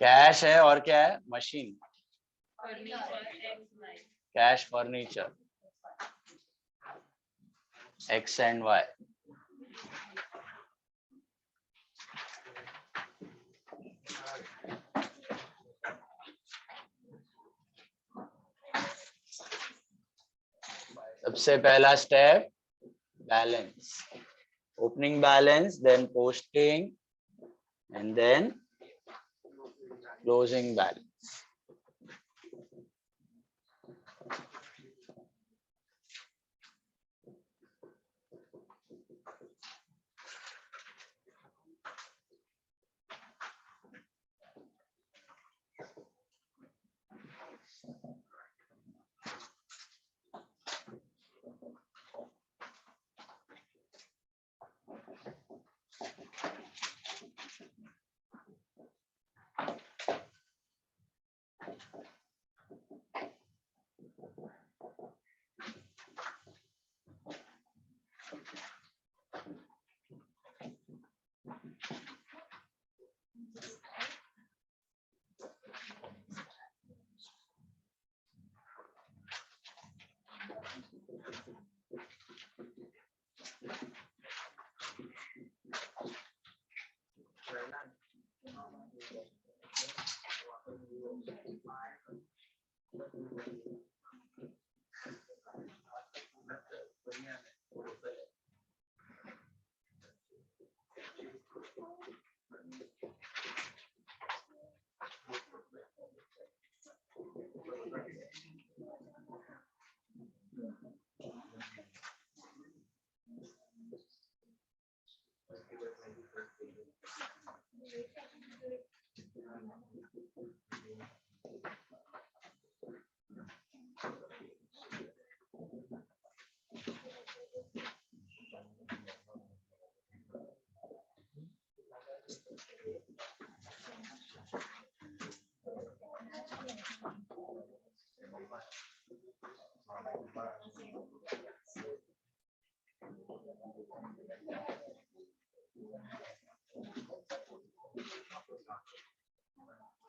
कैश है और क्या है? Machine. Cash furniture X and Y. सबसे पहला step balance, opening balance, then posting and then closing balance.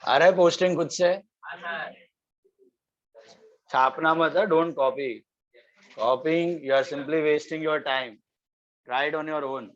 आ रहा है पोस्टिंग खुद से? छापना मत है, don't copy. Copying, you are simply wasting your time. Try it on your own.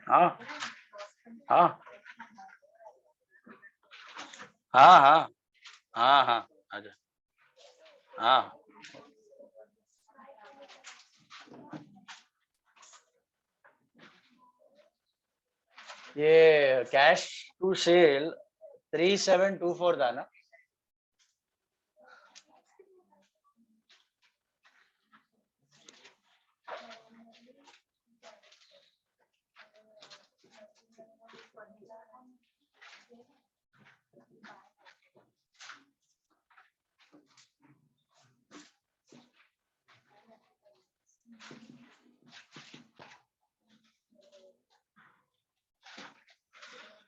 हाँ हाँ हाँ हाँ हाँ हाँ आजा हाँ ये कैश टू सेल 3724 था ना.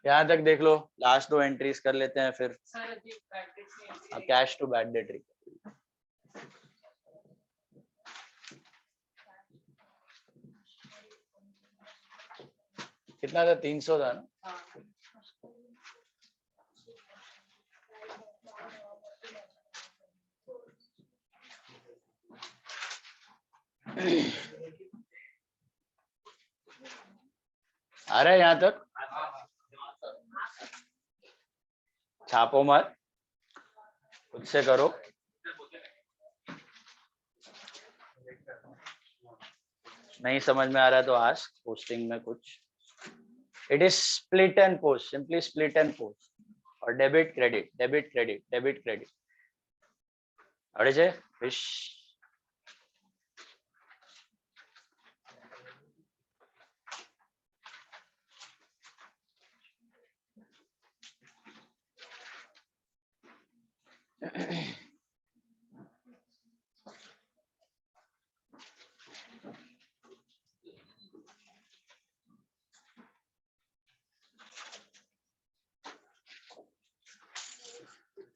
यहाँ तक देख लो, लास्ट 2 एंट्रीज कर लेते हैं फिर कैश टू बैड डेट. कितना था? 300 था ना. आ रहा है यहाँ तक? छापो मत, खुद से करो. नहीं समझ में आ रहा है तो आस्क पोस्टिंग में कुछ. It is split and post, simply split and post. और debit credit, debit credit, debit credit. अरे जे फिश.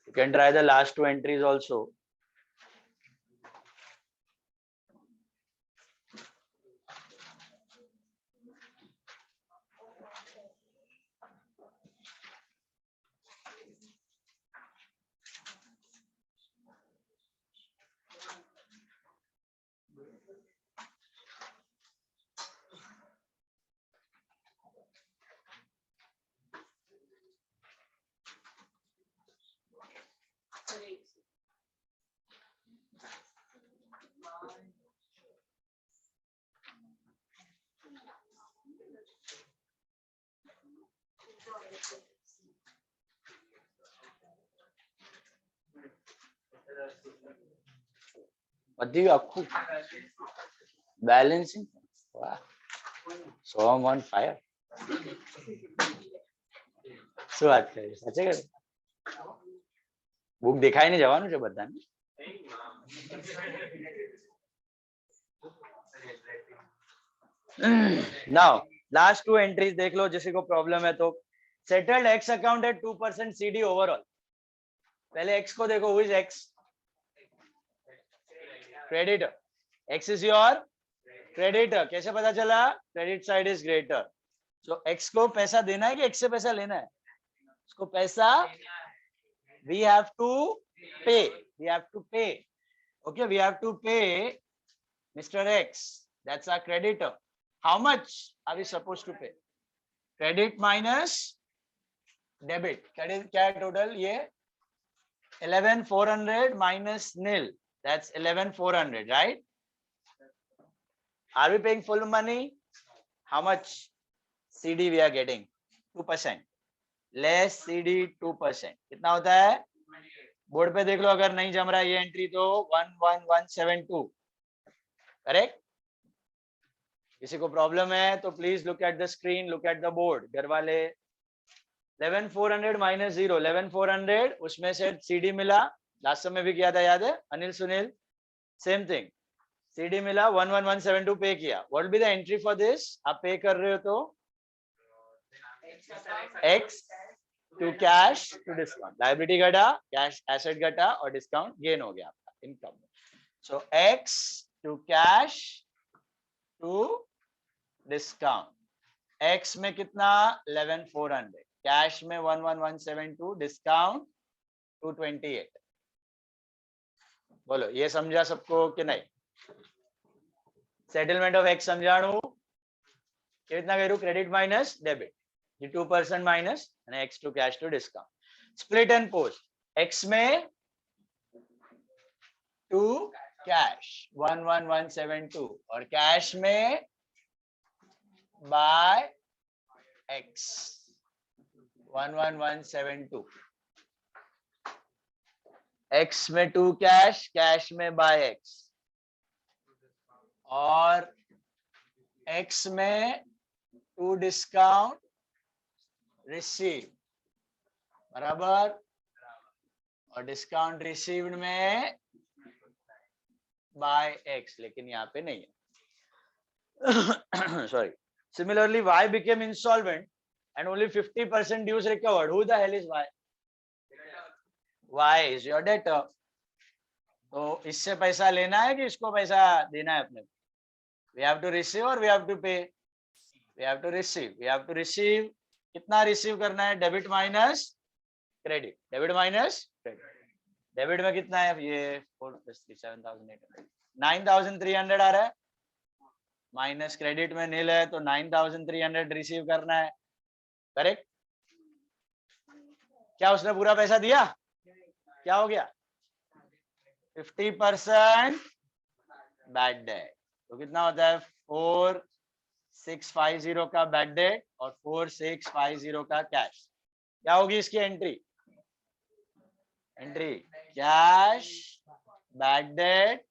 You can try the last 2 entries also. बदी आपको बैलेंसिंग. वाह, so I'm on fire. શું વાત કરી? સાચે કે બુક દેખાઈ ને જવાનું છે બધાને. Now last 2 entries देख लो, जिसी को प्रॉब्लम है तो. Settled X account at 2% CD overall. पहले एक्स को देखो, who is X? Creditor. X is your creditor. कैसे पता चला? Credit side is greater. So X को पैसा देना है कि एक्स से पैसा लेना है? उसको पैसा we have to pay. We have to pay. Okay, we have to pay Mr. X. That's our creditor. How much are we supposed to pay? Credit minus debit. Credit क्या है total? ये 11,400 minus nil. That's 11,400, right? Are we paying full money? How much CD we are getting? 2%. Less CD 2%. कितना होता है? Board पे देख लो, अगर नहीं जम रहा है ये एंट्री तो 11172. करेक्ट? किसी को प्रॉब्लम है तो please look at the screen, look at the board. घर वाले 11,400 माइनस 0, 11,400 उसमें से CD मिला, लास्ट समय भी किया था, याद है Anil Sunil? Same thing, CD मिला 11172 पे किया. What will be the entry for this? आप पे कर रहे हो तो X to cash to discount. Liability घटा, कैश एसेट घटा और डिस्काउंट गेन हो गया आपका income. So X to cash to discount. X में कितना? 11,400. कैश में 11172. डिस्काउंट 228. बोलो ये समझा सबको कि नहीं? सेटलमेंट ऑफ X समझाणु कितना करूं? Credit minus debit. ये 2% माइनस અને X to cash to discount. Split and post. X में टू कैश 11172 और कैश में बाय X 11172. X में टू कैश, कैश में बाय X और X में टू डिस्काउंट रिसीव. बराबर? और डिस्काउंट रिसीव्ड में बाय X, लेकिन यहाँ पे नहीं है. Sorry. Similarly, Y became insolvent and only 50% dues recovered. Who the hell is Y? Y is your debtor. तो इससे पैसा लेना है कि इसको पैसा देना है अपने? We have to receive or we have to pay? We have to receive. We have to receive. कितना रिसीव करना है? Debit minus credit. Debit minus credit. Debit में कितना है? ये 4 + 3 7,800. 9,300 आ रहा है. माइनस क्रेडिट में नील है तो 9,300 रिसीव करना है. करेक्ट? क्या उसने पूरा पैसा दिया? क्या हो गया? 50% बैड डेट. तो कितना होता है? 4,650 का बैड डेट और 4,650 का कैश. क्या होगी इसकी entry? Entry cash bad debt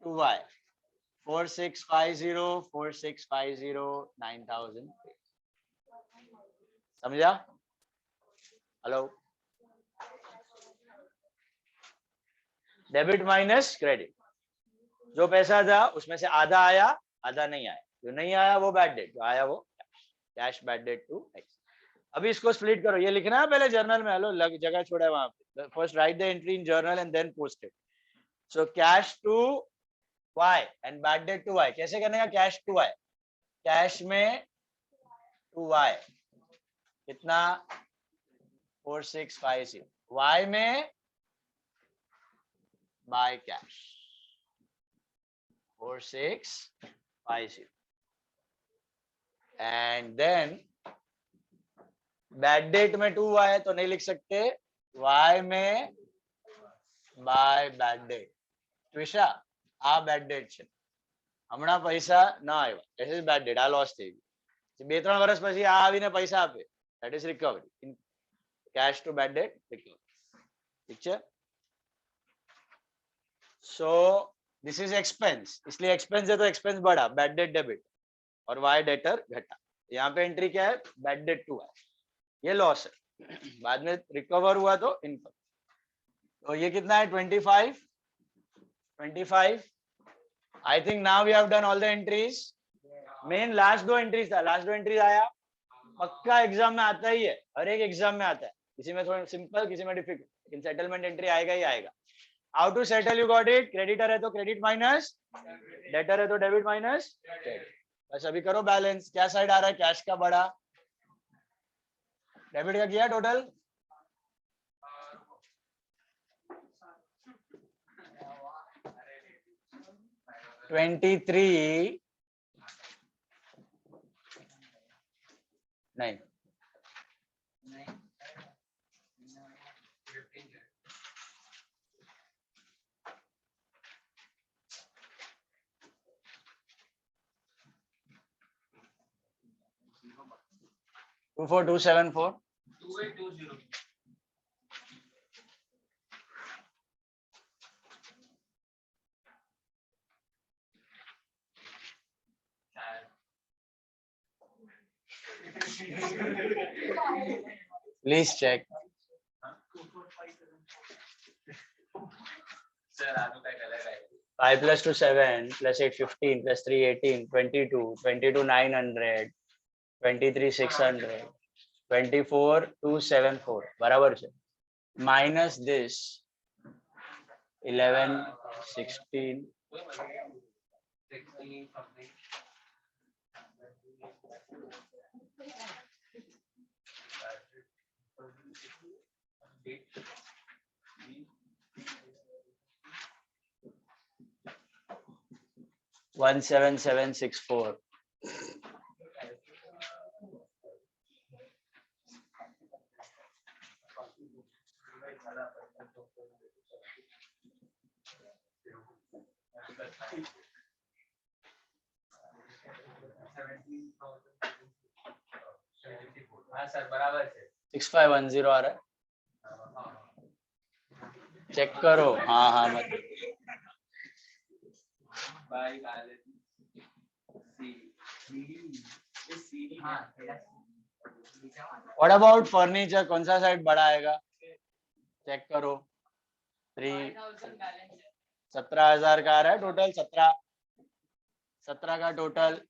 to Y. 4,650 4,650 9,000. समझा? हेलो? Debit minus credit. जो पैसा था उसमें से आधा आया, आधा नहीं आया. जो नहीं आया वो बैड डेट, जो आया वो cash bad debt to X. अभी इसको स्प्लिट करो. ये लिखना है पहले जर्नल में. हेलो, लग जगह छोड़ा है वहां पे. First write the entry in journal and then post it. So cash to Y and bad debt to Y. कैसे करने का? Cash to Y. कैश में टू Y कितना? 4,650. Y में by cash 4,650. And then bad debt में 2Y है तो नहीं लिख सकते. Y में बाय बैड डेट. ट्विशा, આ બેડ ડેટ છે. હમણાં પૈસા ના આવ્યા, ધેટ ઇઝ બેડ ડેટ. આ લોસ થઈ ગયું. 2-3 વર્ષ પછી આ આવીને પૈસા આપે, that is recovery. Cash to bad debt recovery. ઠીક છે? So this is expense. इसलिए एक्सपेंस है तो एक्सपेंस बढ़ा, बैड डेट डेबिट, और वाई डेटर घटा. यहाँ पे एंट्री क्या है? बैड डेट टू है. ये लॉस है. बाद में रिकवर हुआ तो इनकम. तो ये कितना है? 25. I think now we have done all the entries. Main last 2 entries था. लास्ट 2 एंट्रीज आया, पक्का एग्जाम में आता ही है. हर एक एग्जाम में आता है. किसी में थोड़ा सिंपल, किसी में डिफिकल्ट, लेकिन सेटलमेंट एंट्री आएगा ही आएगा. How to settle? You got it. Creditor है तो क्रेडिट माइनस, डेटर है तो डेबिट माइनस क्रेडिट. बस अभी करो बैलेंस. क्या साइड आ रहा है? कैश का बड़ा, डेबिट का किया टोटल. $23 नहीं 15 है। Two four 274 2820. Please check Sir, आलू का कलर है. 5 plus 2 7 plus 8 15 plus 3 18 22 22 900 23 600 24 274 बराबर છે minus this 11 16 16 something. one 7764 हाँ सर बराबर है. 6510 आ रहा है चेक करो हाँ हाँ मत By balance. CD. हाँ. व्हाट अबाउट फर्नीचर कौन सा साइड बड़ा आएगा चेक करो 3 17,000 का आ रहा है टोटल 17 का टोटल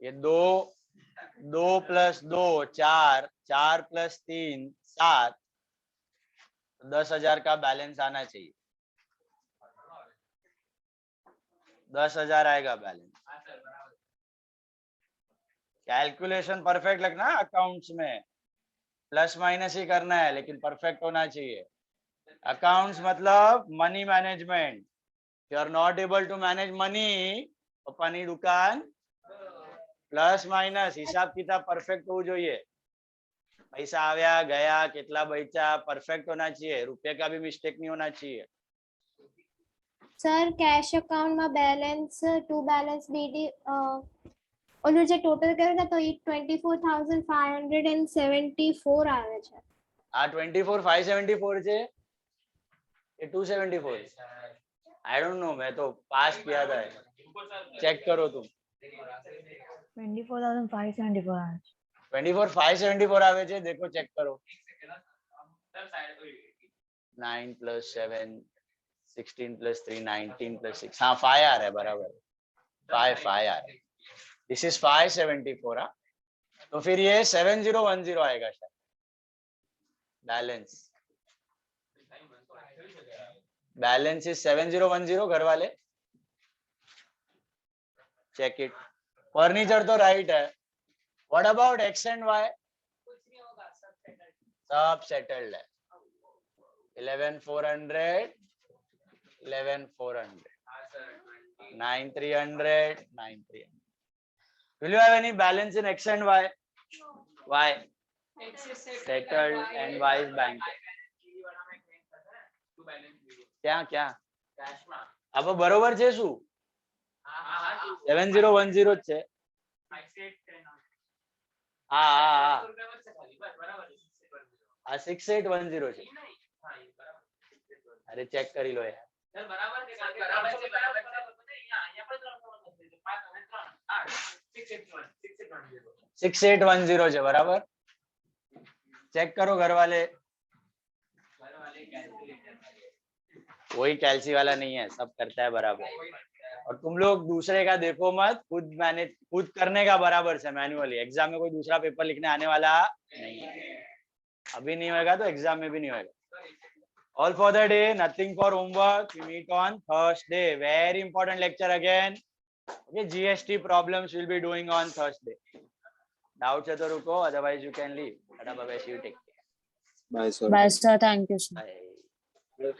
ये 2 plus 2 4 4 plus 3 7 10,000 का बैलेंस आना चाहिए 10,000 आएगा बैलेंस हाँ सर बराबर. कैलकुलेशन परफेक्ट लगना अकाउंट्स में प्लस माइनस ही करना है लेकिन परफेक्ट होना चाहिए अकाउंट्स मतलब money management you are not able to manage money પપ્પાની દુકાન પ્લસ માઇનસ હિસાબ કિતાબ પરફેક્ટ હોવું જોઈએ પૈસા આવ્યા ગયા કેટલા બચ્યા પરફેક્ટ होना चाहिए रुपये का भी मिस्टेक नहीं होना चाहिए સર કેશ અકાઉન્ટ માં બેલેન્સ ટુ બેલેન્સ બીડી ઓલું જે ટોટલ કર્યું ને તો એ 24,574 આવે છે. આ 24,574 છે ये 274 आई डोंट नो मैं तो पास किया था चेक करो तुम 24,574 24,574 आवे छे देखो चेक करो sir side 9 plus 7 16 plus 3 19 plus 6 हाँ 5 आ रहा है बराबर 5 आ रहा है दिस इज 574 हाँ तो फिर ये 7010 आएगा शायद बैलेंस इज 7010 घर वाले चेक इट फर्नीचर तो राइट है what about X and Y कुछ नहीं होगा सब सेटल. सब सेटल्ड है 11,400 11,400 हाँ sir 9,300 9,300 will you have any balance in x and y y settled and y is bank क्या क्या कैश में. अब बरोबर છે શું हाँ हाँ 7010 જ છે હા હા હા આ 6810 છે અરે ચેક કરી લો યાર बराबर है सर बराबर है बराबर है यहाँ पर 6810 છે બરાબર चेक करो घर वाले कोई कैलसी वाला नहीं है सब करता है बराबर और तुम लोग दूसरे का देखो मत खुद मैनेज खुद करने का बराबर से मैन्युअली एग्जाम में कोई दूसरा पेपर लिखने आने वाला नहीं है अभी नहीं होगा तो एग्जाम में भी नहीं होगा all for the day nothing for homework we meet on Thursday very important lecture again okay GST problems we'll be doing on Thursday doubts है तो रुको otherwise you can leave bye bye see you take care Bye sir, thank you sir. bye